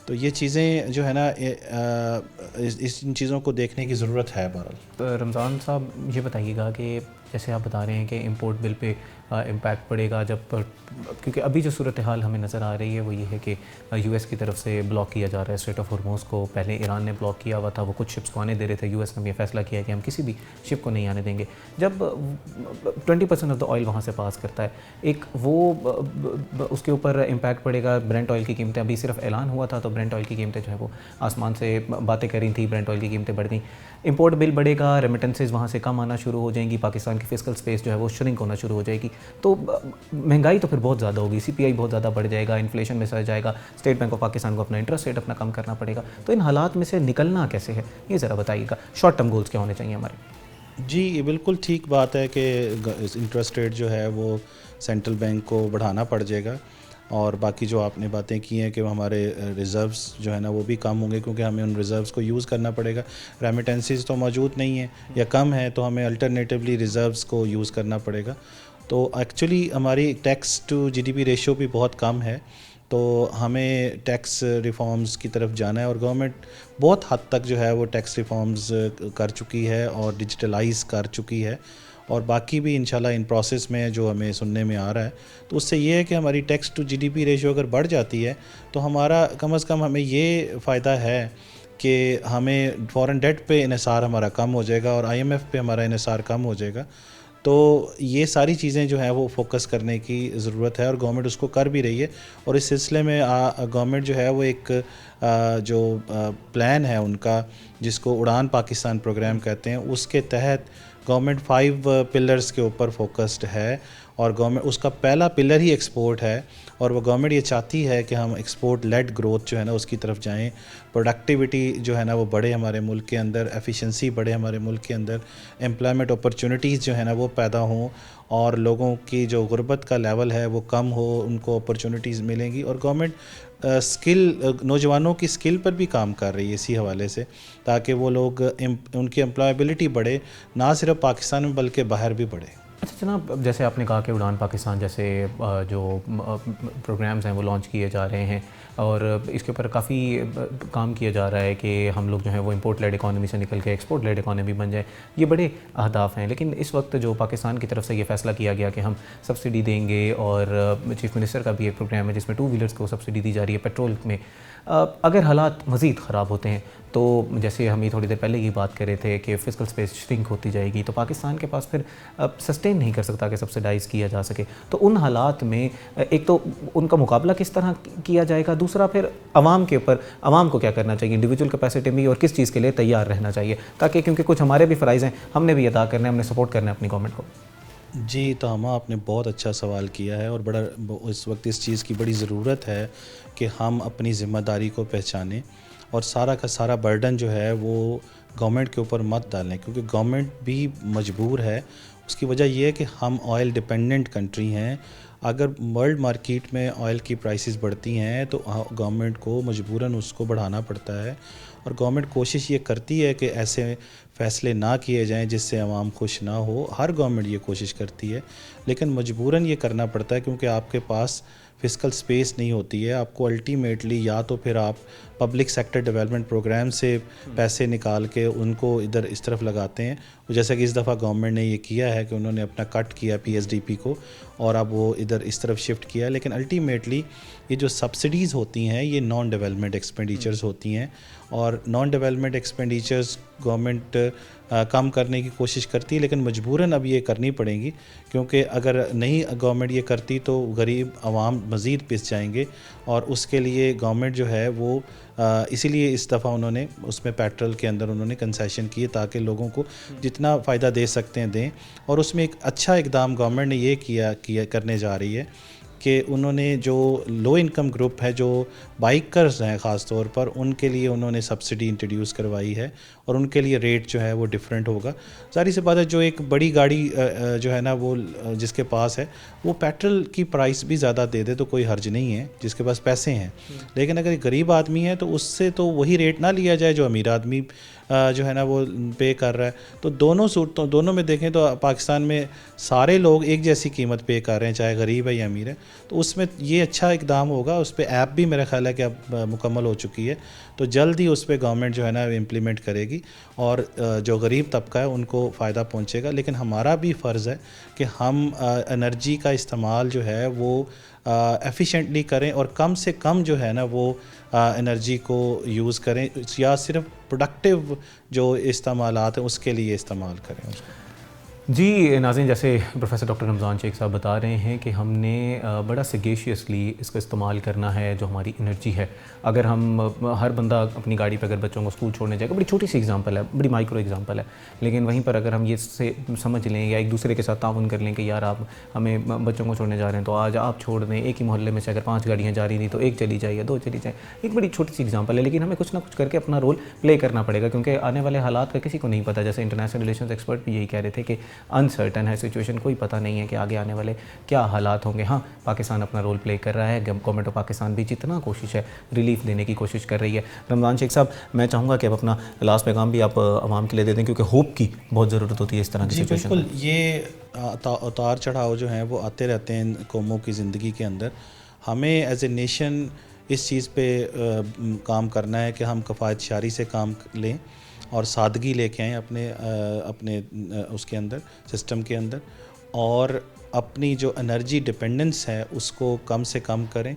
تو یہ چیزیں جو ہے نا ان چیزوں کو دیکھنے کی ضرورت ہے. بہرحال رمضان صاحب یہ بتائیے گا کہ جیسے آپ بتا رہے ہیں کہ امپورٹ بل پہ امپیکٹ پڑے گا جب کیونکہ ابھی جو صورتحال ہمیں نظر آ رہی ہے وہ یہ ہے کہ یو ایس کی طرف سے بلاک کیا جا رہا ہے اسٹریٹ آف ہرموز کو. پہلے ایران نے بلاک کیا ہوا تھا, وہ کچھ شپس کو آنے دے رہے تھے. یو ایس نے یہ فیصلہ کیا کہ ہم کسی بھی شپ کو نہیں آنے دیں گے. جب 20% آف دا آئل وہاں سے پاس کرتا ہے, ایک وہ اس کے اوپر امپیکٹ پڑے گا. برنٹ آئل کی قیمتیں ابھی صرف اعلان ہوا تھا تو برنٹ آئل کی قیمتیں جو ہے وہ آسمان سے باتیں کر رہی تھیں, برنٹ آئل کی قیمتیں بڑھ گئیں. امپورٹ بل بڑھے گا, ریمیٹنسز وہاں سے کم آنا شروع ہو جائیں گی, پاکستان کی فسکل سپیس جو ہے وہ شرنک ہونا شروع ہو جائے گی. تو مہنگائی تو پھر بہت زیادہ ہوگی, سی پی آئی بہت زیادہ بڑھ جائے گا, انفلیشن میں سر جائے گا, اسٹیٹ بینک آف پاکستان کو اپنا انٹرسٹ ریٹ اپنا کم کرنا پڑے گا. تو ان حالات میں سے نکلنا کیسے ہے, یہ ذرا بتائیے گا. شارٹ ٹرم گولز کیا ہونے چاہیے ہمارے؟ جی یہ بالکل ٹھیک بات ہے کہ انٹرسٹ ریٹ جو ہے وہ سینٹرل بینک کو بڑھانا پڑ جائے گا, اور باقی جو آپ نے باتیں کی ہیں کہ ہمارے ریزروز جو ہے نا وہ بھی کم ہوں گے کیونکہ ہمیں ان ریزروز کو یوز کرنا پڑے گا. ریمیٹنسز تو موجود نہیں ہیں یا کم ہے تو ہمیں الٹرنیٹیولی ریزروز کو یوز کرنا پڑے گا. تو ایکچولی ہماری tax to G D P ratio بھی بہت کم ہے, تو ہمیں ٹیکس ریفارمز کی طرف جانا ہے, اور گورنمنٹ بہت حد تک جو ہے وہ ٹیکس ریفارمز کر چکی ہے اور ڈیجیٹلائز کر چکی ہے, اور باقی بھی انشاءاللہ ان پروسیس میں جو ہمیں سننے میں آ رہا ہے. تو اس سے یہ ہے کہ ہماری tax to G D P ratio اگر بڑھ جاتی ہے تو ہمارا کم از کم ہمیں یہ فائدہ ہے کہ ہمیں فورن ڈیٹ پہ انحصار ہمارا کم ہو جائے گا اور آئی ایم ایف پہ ہمارا انحصار کم ہو جائے گا. تو یہ ساری چیزیں جو ہیں وہ فوکس کرنے کی ضرورت ہے, اور گورنمنٹ اس کو کر بھی رہی ہے. اور اس سلسلے میں گورنمنٹ جو ہے وہ ایک جو پلان ہے ان کا جس کو اڑان پاکستان پروگرام کہتے ہیں, اس کے تحت گورنمنٹ 5 پلرز کے اوپر فوکسڈ ہے, اور گورنمنٹ اس کا پہلا پلر ہی ایکسپورٹ ہے, اور وہ گورنمنٹ یہ چاہتی ہے کہ ہم ایکسپورٹ لیڈ گروتھ جو ہے نا اس کی طرف جائیں, پروڈکٹیوٹی جو ہے نا وہ بڑھے ہمارے ملک کے اندر, ایفیشنسی بڑھے ہمارے ملک کے اندر, امپلائمنٹ اپرچونٹیز جو ہے نا وہ پیدا ہوں, اور لوگوں کی جو غربت کا لیول ہے وہ کم ہو, ان کو اپرچونٹیز ملیں گی. اور گورنمنٹ نوجوانوں کی اسکل پر بھی کام کر رہی ہے اسی حوالے سے, تاکہ وہ لوگ ان کی امپلائبلٹی بڑھے, نہ صرف پاکستان میں بلکہ باہر بھی بڑھے. اچھا جناب, جیسے آپ نے کہا کہ اڑان پاکستان جیسے جو پروگرامز ہیں وہ لانچ کیے جا رہے ہیں, اور اس کے اوپر کافی کام کیا جا رہا ہے کہ ہم لوگ جو ہیں وہ امپورٹ لیڈ اکانومی سے نکل کے ایکسپورٹ لیڈ اکانومی بن جائے. یہ بڑے اہداف ہیں, لیکن اس وقت جو پاکستان کی طرف سے یہ فیصلہ کیا گیا کہ ہم سبسڈی دیں گے, اور چیف منسٹر کا بھی ایک پروگرام ہے جس میں 2 ویلرز کو سبسڈی دی جا رہی ہے پیٹرول میں. اگر حالات مزید خراب ہوتے ہیں تو جیسے ہم یہ تھوڑی دیر پہلے یہ بات کر رہے تھے کہ فزیکل سپیس شرنک ہوتی جائے گی, تو پاکستان کے پاس پھر سسٹین نہیں کر سکتا کہ سبسڈائز کیا جا سکے. تو ان حالات میں ایک تو ان کا مقابلہ کس طرح کیا جائے گا, دوسرا پھر عوام کے اوپر عوام کو کیا کرنا چاہیے, انڈیویجول کیپیسٹی میں, اور کس چیز کے لیے تیار رہنا چاہیے, تاکہ کیونکہ کچھ ہمارے بھی فرائض ہیں, ہم نے بھی ادا کرنے, ہم نے سپورٹ کرنا ہے اپنی گورنمنٹ کو. جی تو آپ نے بہت اچھا سوال کیا ہے, اور بڑا اس وقت اس چیز کی بڑی ضرورت ہے کہ ہم اپنی ذمہ داری کو پہچانیں, اور سارا کا سارا برڈن جو ہے وہ گورنمنٹ کے اوپر مت ڈالیں, کیونکہ گورنمنٹ بھی مجبور ہے. اس کی وجہ یہ ہے کہ ہم آئل ڈیپینڈنٹ کنٹری ہیں. اگر ورلڈ مارکیٹ میں آئل کی پرائسز بڑھتی ہیں تو گورنمنٹ کو مجبوراً اس کو بڑھانا پڑتا ہے, اور گورنمنٹ کوشش یہ کرتی ہے کہ ایسے فیصلے نہ کیے جائیں جس سے عوام خوش نہ ہو. ہر گورنمنٹ یہ کوشش کرتی ہے, لیکن مجبوراً یہ کرنا پڑتا ہے کیونکہ آپ کے پاس فزیکل سپیس نہیں ہوتی ہے. آپ کو الٹیمیٹلی یا تو پھر آپ پبلک سیکٹر ڈیولپمنٹ پروگرام سے پیسے نکال کے ان کو ادھر اس طرف لگاتے ہیں, جیسا کہ اس دفعہ گورنمنٹ نے یہ کیا ہے کہ انہوں نے اپنا کٹ کیا پی ایس ڈی پی کو, اور اب وہ ادھر اس طرف شفٹ کیا. لیکن الٹیمیٹلی یہ جو سبسڈیز ہوتی ہیں یہ نان ڈیولپمنٹ ایکسپینڈیچرز ہوتی ہیں, اور نان ڈیولپمنٹ ایکسپینڈیچرز گورنمنٹ کم کرنے کی کوشش کرتی ہے, لیکن مجبوراً اب یہ کرنی پڑیں گی, کیونکہ اگر نہیں گورنمنٹ یہ کرتی تو غریب عوام مزید پس جائیں گے. اور اس کے لیے گورنمنٹ جو ہے وہ اسی لیے اس دفعہ انہوں نے اس میں پیٹرول کے اندر انہوں نے کنسیشن کیے تاکہ لوگوں کو جتنا فائدہ دے سکتے ہیں دیں. اور اس میں ایک اچھا اقدام گورنمنٹ نے یہ کیا کرنے جا رہی ہے کہ انہوں نے جو لو انکم گروپ ہے, جو بائکرز ہیں خاص طور پر, ان کے لیے انہوں نے سبسڈی انٹروڈیوس کروائی ہے, اور ان کے لیے ریٹ جو ہے وہ ڈیفرنٹ ہوگا. ظاہر سی بات ہے جو ایک بڑی گاڑی جو ہے نا وہ جس کے پاس ہے وہ پیٹرول کی پرائس بھی زیادہ دے دے تو کوئی حرج نہیں ہے جس کے پاس پیسے ہیں, لیکن اگر غریب آدمی ہے تو اس سے تو وہی ریٹ نہ لیا جائے جو امیر آدمی جو ہے نا وہ پے کر رہا ہے. تو دونوں میں دیکھیں تو پاکستان میں سارے لوگ ایک جیسی قیمت پے کر رہے ہیں, چاہے غریب ہے یا امیر ہے. تو اس میں یہ اچھا اقدام ہوگا. اس پہ ایپ بھی میرا خیال ہے کہ اب مکمل ہو چکی ہے, تو جلد ہی اس پہ گورنمنٹ جو ہے نا امپلیمنٹ کرے گی اور جو غریب طبقہ ہے ان کو فائدہ پہنچے گا. لیکن ہمارا بھی فرض ہے کہ ہم انرجی کا استعمال جو ہے وہ ایفیشینٹلی کریں اور کم سے کم جو ہے نا وہ انرجی کو یوز کریں, یا صرف پروڈکٹیو جو استعمالات ہیں اس کے لیے استعمال کریں اس کو. جی ناظرین, جیسے پروفیسر ڈاکٹر رمضان شیخ صاحب بتا رہے ہیں کہ ہم نے بڑا سگیشیسلی اس کو استعمال کرنا ہے. جو ہماری انرجی ہے, اگر ہم ہر بندہ اپنی گاڑی پہ اگر بچوں کو اسکول چھوڑنے جائے گا, بڑی چھوٹی سی ایگزامپل ہے, بڑی مائکرو ایگزامپل ہے, لیکن وہیں پر اگر ہم یہ سے سمجھ لیں یا ایک دوسرے کے ساتھ تعاون کر لیں کہ یار آپ ہمیں بچوں کو چھوڑنے جا رہے ہیں تو آج آپ چھوڑ دیں. ایک ہی محلے میں سے اگر 5 گاڑیاں جا رہی تھیں تو ایک چلی جائے یا 2 چلی جائیں. ایک بڑی چھوٹی سی ایگزامپل ہے, لیکن ہمیں کچھ نہ کچھ کر کے اپنا رول پلے کرنا پڑے گا, کیونکہ آنے والے حالات کا کسی کو نہیں پتہ. جیسے انٹرنیشنل ریلیشنز ایکسپرٹ بھی یہی کہہ رہے تھے کہ انسرٹن ہے سچویشن, کوئی پتہ نہیں ہے کہ آگے آنے والے کیا حالات ہوں گے. ہاں, پاکستان اپنا رول پلے کر رہا ہے, گورنمنٹ آف پاکستان بھی جتنا کوشش ہے ریلیف دینے کی کوشش کر رہی ہے. رمضان شیخ صاحب, میں چاہوں گا کہ اب اپنا لاسٹ پیغام بھی آپ عوام کے لیے دے دیں, کیونکہ ہوپ کی بہت ضرورت ہوتی ہے اس طرح کی سچویشن. بالکل, یہ اتار چڑھاؤ جو ہیں وہ آتے رہتے ہیں قوموں کی زندگی کے اندر. ہمیں ایز اے نیشن اس چیز پہ کام کرنا ہے کہ ہم کفایت شاری سے کام لیں اور سادگی لے کے آئیں اپنے اس کے اندر سسٹم کے اندر, اور اپنی جو انرجی ڈپینڈنس ہے اس کو کم سے کم کریں,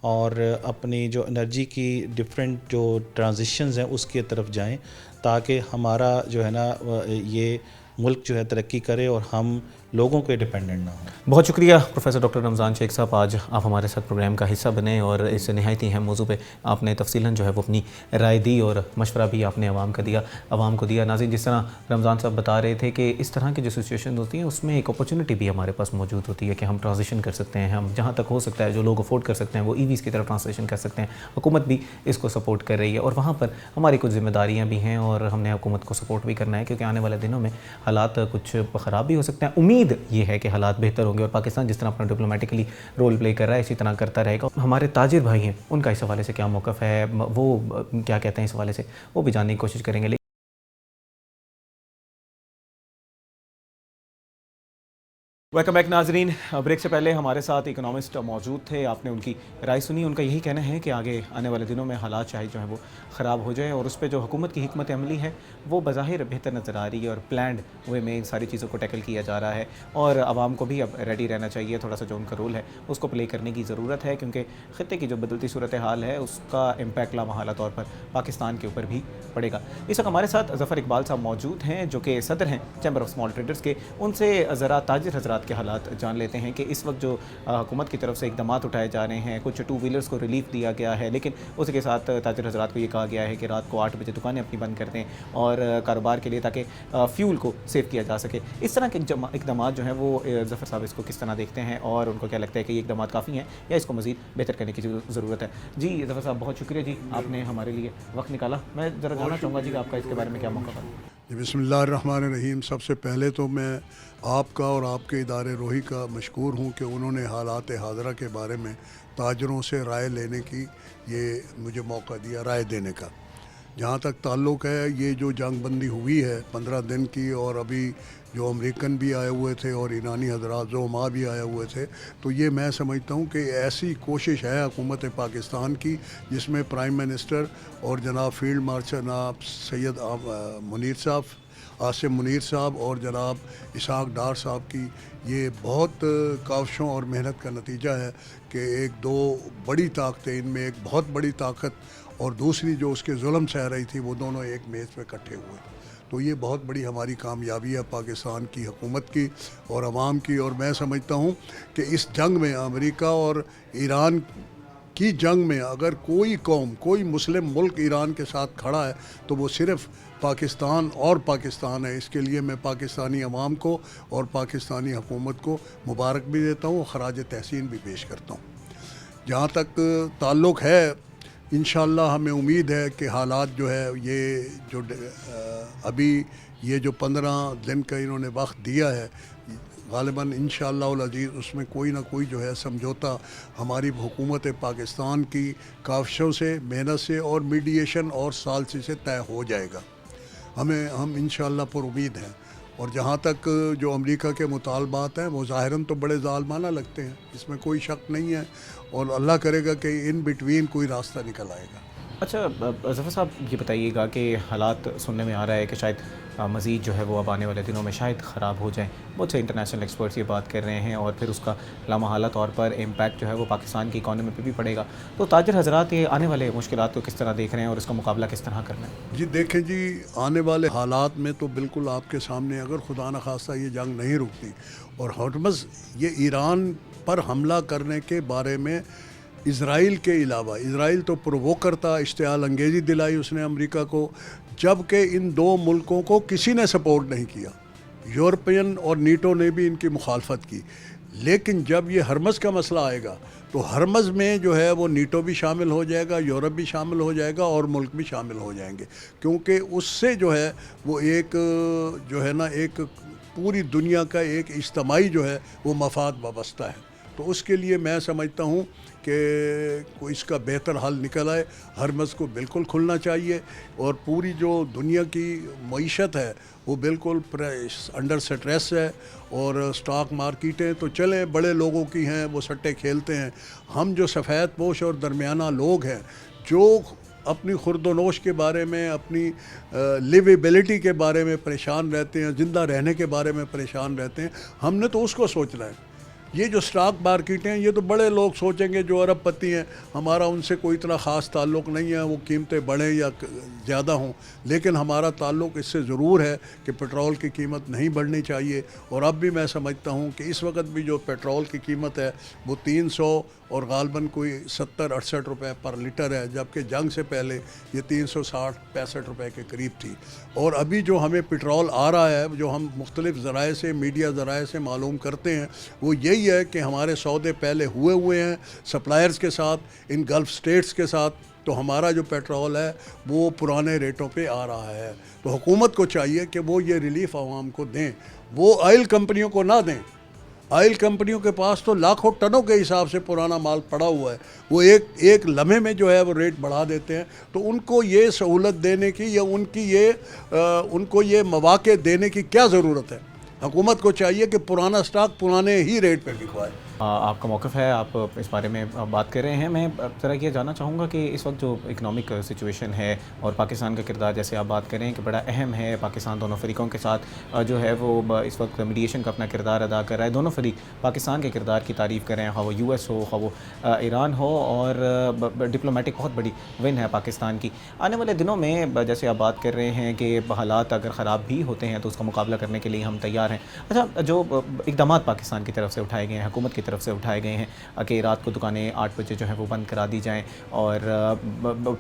اور اپنی جو انرجی کی ڈفرینٹ جو ٹرانزیشنز ہیں اس کی طرف جائیں, تاکہ ہمارا جو ہے نا یہ ملک جو ہے ترقی کرے اور ہم لوگوں کے ڈیپینڈنٹ نہ ہوں. بہت شکریہ پروفیسر ڈاکٹر رمضان شیخ صاحب, آج آپ ہمارے ساتھ پروگرام کا حصہ بنے اور اس نہایت ہی اہم موضوع پہ آپ نے تفصیلاً جو ہے وہ اپنی رائے دی اور مشورہ بھی آپ نے عوام کو دیا. ناظرین, جس طرح رمضان صاحب بتا رہے تھے کہ اس طرح کی جو سچویشن ہوتی ہیں اس میں ایک اپرچونٹی بھی ہمارے پاس موجود ہوتی ہے کہ ہم ٹرانزیشن کر سکتے ہیں. ہم جہاں تک ہو سکتا ہے جو لوگ افورڈ کر سکتے ہیں وہ ای ویز کی طرف ٹرانسلیشن کر سکتے ہیں. حکومت بھی اس کو سپورٹ کر رہی ہے اور وہاں پر ہماری کچھ ذمہ داریاں بھی ہیں اور ہم نے حکومت کو سپورٹ بھی کرنا ہے, کیونکہ آنے والے دنوں میں حالات کچھ خراب بھی ہو سکتے ہیں. امید یہ ہے کہ حالات بہتر ہوں گے اور پاکستان جس طرح اپنا ڈپلومیٹکلی رول پلے کر رہا ہے اسی طرح کرتا رہے گا. ہمارے تاجر بھائی ہیں, ان کا اس حوالے سے کیا موقف ہے, وہ کیا کہتے ہیں اس حوالے سے, وہ بھی جاننے کی کوشش کریں گے. ویلکم بیک ناظرین. بریک سے پہلے ہمارے ساتھ اکنامسٹ موجود تھے, آپ نے ان کی رائے سنی. ان کا یہی کہنا ہے کہ آگے آنے والے دنوں میں حالات چاہے جو ہیں وہ خراب ہو جائیں اور اس پہ جو حکومت کی حکمت عملی ہے وہ بظاہر بہتر نظر آ رہی ہے اور پلانڈ وے میں ان ساری چیزوں کو ٹیکل کیا جا رہا ہے, اور عوام کو بھی اب ریڈی رہنا چاہیے. تھوڑا سا جو ان کا رول ہے اس کو پلے کرنے کی ضرورت ہے, کیونکہ خطے کی جو بدلتی صورتحال ہے اس کا امپیکٹ لامحالہ طور پر پاکستان کے اوپر بھی پڑے گا. اس وقت ہمارے ساتھ ظفر اقبال صاحب موجود ہیں جو کہ صدر ہیں چیمبر آف اسمال ٹریڈرز کے. ان سے ذرا تاجر حضرات کے حالات جان لیتے ہیں کہ اس وقت جو حکومت کی طرف سے اقدامات اٹھائے جا رہے ہیں. کچھ 2 ویلرز کو ریلیف دیا گیا ہے, لیکن اس کے ساتھ تاجر حضرات کو یہ کہا گیا ہے کہ رات کو 8 بجے دکانیں اپنی بند کر دیں اور کاروبار کے لیے تاکہ فیول کو سیو کیا جا سکے. اس طرح کے اقدامات جو ہیں وہ ظفر صاحب اس کو کس طرح دیکھتے ہیں اور ان کو کیا لگتا ہے کہ یہ اقدامات کافی ہیں یا اس کو مزید بہتر کرنے کی ضرورت ہے؟ جی ظفر صاحب, بہت شکریہ جی, آپ نے ہمارے لیے وقت نکالا. میں ذرا جاننا چاہوں گا جی کہ آپ کا اس کے بارے میں کیا موقف ہے؟ بسم اللہ الرحمن الرحیم. سب سے پہلے تو میں آپ کا اور آپ کے ادارے روحی کا مشکور ہوں کہ انہوں نے حالات حاضرہ کے بارے میں تاجروں سے رائے لینے کی یہ مجھے موقع دیا, رائے دینے کا. جہاں تک تعلق ہے یہ جو جنگ بندی ہوئی ہے 15 دن کی, اور ابھی جو امریکن بھی آئے ہوئے تھے اور ایرانی حضرات زعما بھی آئے ہوئے تھے, تو یہ میں سمجھتا ہوں کہ ایسی کوشش ہے حکومت پاکستان کی جس میں پرائم منسٹر اور جناب فیلڈ مارشل جناب سید منیر صاحب, عاصم منیر صاحب اور جناب اسحاق ڈار صاحب کی یہ بہت کاوشوں اور محنت کا نتیجہ ہے کہ 1-2 بڑی طاقتیں, ان میں ایک بہت بڑی طاقت اور دوسری جو اس کے ظلم سہ رہی تھی, وہ دونوں ایک میز پہ اکٹھے ہوئے. تو یہ بہت بڑی ہماری کامیابی ہے پاکستان کی حکومت کی اور عوام کی. اور میں سمجھتا ہوں کہ اس جنگ میں امریکہ اور ایران کی جنگ میں اگر کوئی قوم, کوئی مسلم ملک ایران کے ساتھ کھڑا ہے تو وہ صرف پاکستان اور پاکستان ہے. اس کے لیے میں پاکستانی عوام کو اور پاکستانی حکومت کو مبارک بھی دیتا ہوں, خراج تحسین بھی پیش کرتا ہوں. جہاں تک تعلق ہے, انشاءاللہ ہمیں امید ہے کہ حالات جو ہے یہ جو ابھی یہ جو 15 دن کا انہوں نے وقت دیا ہے, غالباً انشاءاللہ العزیز اس میں کوئی نہ کوئی جو ہے سمجھوتا ہماری حکومت پاکستان کی کاوشوں سے, محنت سے اور میڈیشن اور ثالثی سے طے ہو جائے گا. हम इंशाअल्लाह पर उम्मीद हैं। और जहाँ तक जो अमेरिका के मुतालबात हैं वो ज़ाहिरन तो बड़े ज़ालमाना लगते हैं, इसमें कोई शक नहीं है, और अल्लाह करेगा कि इन बिटवीन कोई रास्ता निकल आएगा। अच्छा ज़फ़र साहब, ये बताइएगा कि हालात सुनने में आ रहा है कि शायद मज़ीद जो है वो अब आने वाले दिनों में शायद ख़राब हो जाएं। बहुत से इंटरनेशनल एक्सपर्ट्स ये बात कर रहे हैं, और फिर उसका लामहला तौर पर इम्पैक्ट जो है वो पाकिस्तान की इकॉनमी पे भी पड़ेगा। तो ताजर हज़रात ये आने वाले मुश्किलात को किस तरह देख रहे हैं और इसका मुकाबला किस तरह करना है? जी देखें जी, आने वाले हालात में तो बिल्कुल आपके सामने, अगर खुदा न खास्ता ये जंग नहीं रुकती और हॉर्मज़ ये ईरान पर हमला करने के बारे में इज़राइल के अलावा, इज़राइल तो प्रोवोक करता, इश्तियाल अंगेज़ी दिलाई उसने अमेरिका को, जबकि इन दो मुल्कों को किसी ने सपोर्ट नहीं किया। यूरोपियन और नीटो ने भी इनकी मुखालफत की। लेकिन जब ये हरमज़ का मसला आएगा तो हरमज़ में जो है वो नीटो भी शामिल हो जाएगा, यूरोप भी शामिल हो जाएगा और मुल्क भी शामिल हो जाएंगे, क्योंकि उससे जो है वो एक जो है ना एक पूरी दुनिया का एक इज्तिमाई जो है वो मफाद वाबस्ता है। तो उसके लिए मैं समझता हूँ कि कोई इसका बेहतर हल निकल आए। हरमज़ को बिल्कुल खुलना चाहिए, और पूरी जो दुनिया की मईशत है वो बिल्कुल अंडर स्ट्रेस है, और स्टॉक मार्केटें तो चलें बड़े लोगों की हैं, वो सट्टे खेलते हैं। हम जो सफ़ेद पोश और दरमियाना लोग हैं, जो अपनी खुर्दोनोश के बारे में, अपनी लिवेबिलिटी के बारे में परेशान रहते हैं, ज़िंदा रहने के बारे में परेशान रहते हैं, हमने तो उसको सोचना है। ये जो स्टॉक मार्केटें हैं ये तो बड़े लोग सोचेंगे जो अरबपति हैं, हमारा उनसे कोई इतना ख़ास ताल्लुक़ नहीं है, वो कीमतें बढ़ें या ज़्यादा हों, लेकिन हमारा ताल्लुक़ इससे ज़रूर है कि पेट्रोल की कीमत नहीं बढ़नी चाहिए। और अब भी मैं समझता हूँ कि इस वक्त भी जो पेट्रोल की कीमत है वो 300 और गालबन कोई 70-68 रुपए पर लीटर है, जबकि जंग से पहले ये 360-65 रुपए के करीब थी। और अभी जो हमें पेट्रोल आ रहा है, जो हम मुख्तलिफ़ ज़राए से, मीडिया ज़राए से मालूम करते हैं, वो यही है कि हमारे सौदे पहले हुए हैं सप्लायर्स के साथ, इन गल्फ़ स्टेट्स के साथ, तो हमारा जो पेट्रोल है वो पुराने रेटों पे आ रहा है। तो हुकूमत को चाहिए कि वो ये रिलीफ़ आवाम को दें, वो ऑयल कंपनियों को ना दें। ऑयल कंपनियों के पास तो लाखों टनों के हिसाब से पुराना माल पड़ा हुआ है, वो एक लम्हे में जो है वो रेट बढ़ा देते हैं। तो उनको ये सहूलत देने की या उनको ये मौक़े देने की क्या ज़रूरत है? हुकूमत को चाहिए कि पुराना स्टॉक पुराने ही रेट पर बिकवाए। आपका मौक़िफ़ है, आप इस बारे में बात कर रहे हैं। मैं ज़रा ये जानना चाहूँगा कि इस वक्त जो इकनॉमिक सिचुएशन है और पाकिस्तान का किरदार, जैसे आप बात करें कि बड़ा अहम है, पाकिस्तान दोनों फरीकों के साथ जो है वो इस वक्त मीडिएशन का अपना किरदार अदा कर रहा है। दोनों फरीक पाकिस्तान के किरदार की तारीफ़ कर रहे हैं, ख़वाह वो US हो, ख़वाह वो ईरान हो, और डिप्लोमेटिक बहुत बड़ी विन है पाकिस्तान की। आने वाले दिनों में जैसे आप बात कर रहे हैं कि हालात अगर ख़राब भी होते हैं तो उसका मुकाबला करने के लिए हम तैयार हैं। अच्छा, जो इक़दामात पाकिस्तान की तरफ से उठाए गए हैं, हुकूमत की तरफ से उठाए गए हैं कि रात को दुकानें 8 बजे जो है वो बंद करा दी जाएं और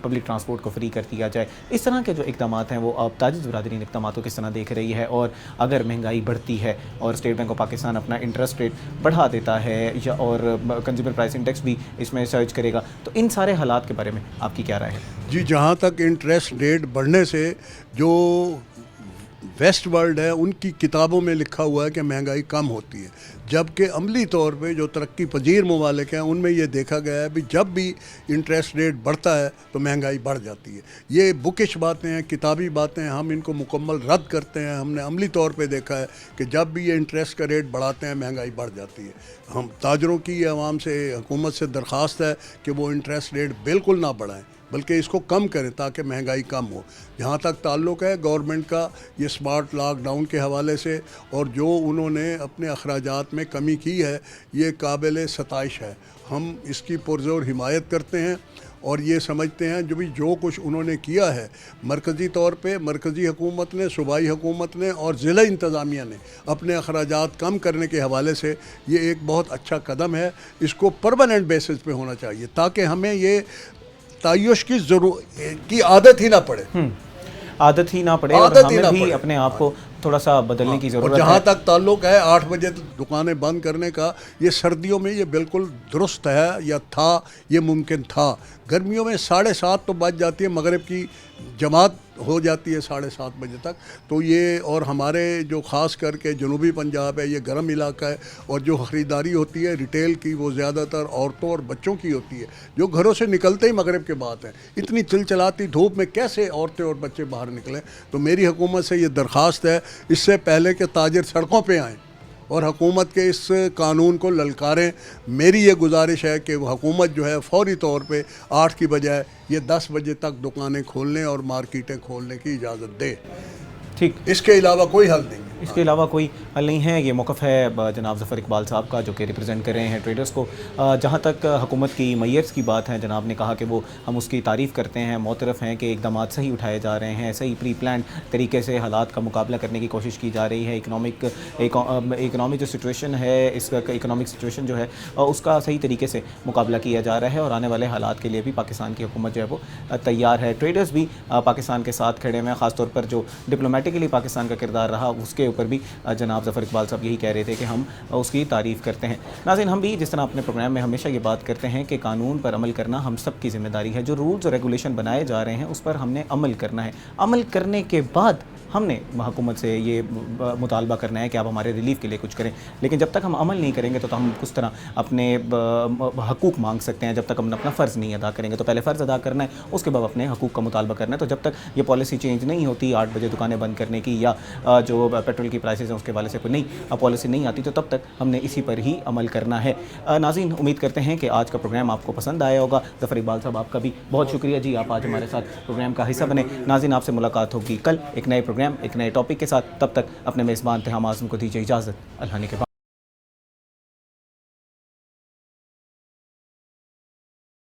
पब्लिक ट्रांसपोर्ट को फ्री कर दिया जाए, इस तरह के जो इक़दामात हैं वो अब ताजिज़ बिरादरी इन इक़दामात को किस तरह देख रही है? और अगर महंगाई बढ़ती है और स्टेट बैंक ऑफ पाकिस्तान अपना इंटरेस्ट रेट बढ़ा देता है या और कंज्यूमर प्राइस इंडेक्स भी इसमें सर्च करेगा, तो इन सारे हालात के बारे में आपकी क्या राय है? जी, जहाँ तक इंटरेस्ट रेट बढ़ने से जो वेस्ट वर्ल्ड है उनकी किताबों में लिखा हुआ है कि महंगाई कम होती है, जबकि अमली तौर पे जो तरक्की पजीर ममालिक हैं उनमें ये देखा गया है भी जब भी इंटरेस्ट रेट बढ़ता है तो महंगाई बढ़ जाती है। ये बुकिश बातें हैं, किताबी बातें हैं, हम इनको मुकम्मल रद्द करते हैं। हमने अमली तौर पे देखा है कि जब भी ये इंटरेस्ट का रेट बढ़ाते हैं महंगाई बढ़ जाती है। हम ताजरों की, आवाम से, हुकूमत से दरख्वास्त है कि वो इंटरेस्ट रेट बिल्कुल ना बढ़ाएँ, बल्कि इसको कम करें ताकि महंगाई कम हो। जहाँ तक ताल्लुक़ है गवर्नमेंट का ये स्मार्ट लॉकडाउन के हवाले से और जो उन्होंने अपने अखराजात में कमी की है, ये काबिल सताइश है। हम इसकी पुरज़ोर हिमायत करते हैं और ये समझते हैं जो कुछ उन्होंने किया है मरकज़ी तौर पे, मरकज़ी हुकूमत ने, सूबाई हुकूमत ने और ज़िला इंतज़ामिया ने अपने अखराजात कम करने के हवाले से, ये एक बहुत अच्छा कदम है। इसको परमानेंट बेसिस पे होना चाहिए ताकि हमें ये तायुश की आदत ही ना पड़े, आदत ही ना पड़े और हमें भी अपने आप को थोड़ा सा बदलने की ज़रूरत है। जहाँ तक ताल्लुक़ है 8 बजे दुकानें बंद करने का, ये सर्दियों में ये बिल्कुल दुरुस्त है या था, ये मुमकिन था। गर्मियों में 7:30 तो बज जाती है, मगरिब की जमात हो जाती है 7:30 बजे तक। तो ये और हमारे जो ख़ास करके जनूबी पंजाब है, ये गर्म इलाका है, और जो ख़रीदारी होती है रिटेल की वो ज़्यादातर औरतों और बच्चों की होती है, जो घरों से निकलते ही मगरिब के बाद है। इतनी चिलचिलाती धूप में कैसे औरतें और बच्चे बाहर निकलें? तो मेरी हुकूमत से ये दरख्वास्त है, इससे पहले कि ताजिर सड़कों पे आएँ और हुकूमत के इस कानून को ललकारें, मेरी ये गुजारिश है कि हुकूमत जो है फौरी तौर पे 8 की बजाय ये 10 बजे तक दुकानें खोलने और मार्केटें खोलने की इजाज़त दे। ठीक, इसके अलावा कोई हल नहीं। इसके अलावा कोई हल नहीं है। ये मौक़िफ़ है जनाब ज़फ़र इकबाल साहब का, जो कि रिप्रेजेंट कर रहे हैं ट्रेडर्स को। जहाँ तक हुकूमत की मैयर्स की बात है, जनाब ने कहा कि वो हम उसकी तारीफ़ करते हैं, मोतरफ़ हैं कि इक़दामात सही उठाए जा रहे हैं, सही प्री प्लान तरीके से हालात का मुकाबला करने की कोशिश की जा रही है। इकनॉमिक जो सिचुएशन है, इसका इकनॉमिक सिचुएशन जो है उसका सही तरीके से मुकाबला किया जा रहा है, और आने वाले हालात के लिए भी पाकिस्तान की हुकूमत जो है वो तैयार है। ट्रेडर्स भी पाकिस्तान के साथ खड़े हुए हैं, ख़ास तौर पर जो डिप्लोमेटिकली पाकिस्तान का किरदार रहा उसके ऊपर भी जनाब ज़फ़र इकबाल साहब यही कह रहे थे कि हम उसकी तारीफ़ करते हैं। नाज़रीन, हम भी जिस तरह अपने प्रोग्राम में हमेशा ये बात करते हैं कि कानून पर अमल करना हम सब की ज़िम्मेदारी है। जो रूल्स और रेगुलेशन बनाए जा रहे हैं उस पर हमने अमल करना है। अमल करने के बाद हमने हुकूमत से ये मुतालबा करना है कि आप हमारे रिलीफ के लिए कुछ करें। लेकिन जब तक हम अमल नहीं करेंगे तो हम किस तरह अपने हकूक़ मांग सकते हैं? जब तक हम अपना फ़र्ज़ नहीं अदा करेंगे। तो पहले फ़र्ज़ अदा करना है, उसके बाद अपने हकूक़ का मुतालबा करना है। तो जब तक ये पॉलिसी चेंज नहीं होती 8 बजे दुकानें बंद करने की, या जो पेट्रोल की प्राइसेस हैं उसके वाले से कोई नई पॉलिसी नहीं आती, तो तब तक हमने इसी पर ही अमल करना है। नाज़रीन, उम्मीद करते हैं कि आज का प्रोग्राम आपको पसंद आया होगा। ज़फ़र इकबाल साहब, आपका भी बहुत शुक्रिया जी, आप आज हमारे साथ प्रोग्राम का हिस्सा बने। नाज़रीन, आपसे मुलाकात होगी कल एक नए प्रोग्राम, एक नए टॉपिक के साथ। तब तक अपने मेज़बान तहम आज़म को दीजिए इजाज़त। अल्लाह ने के बाद।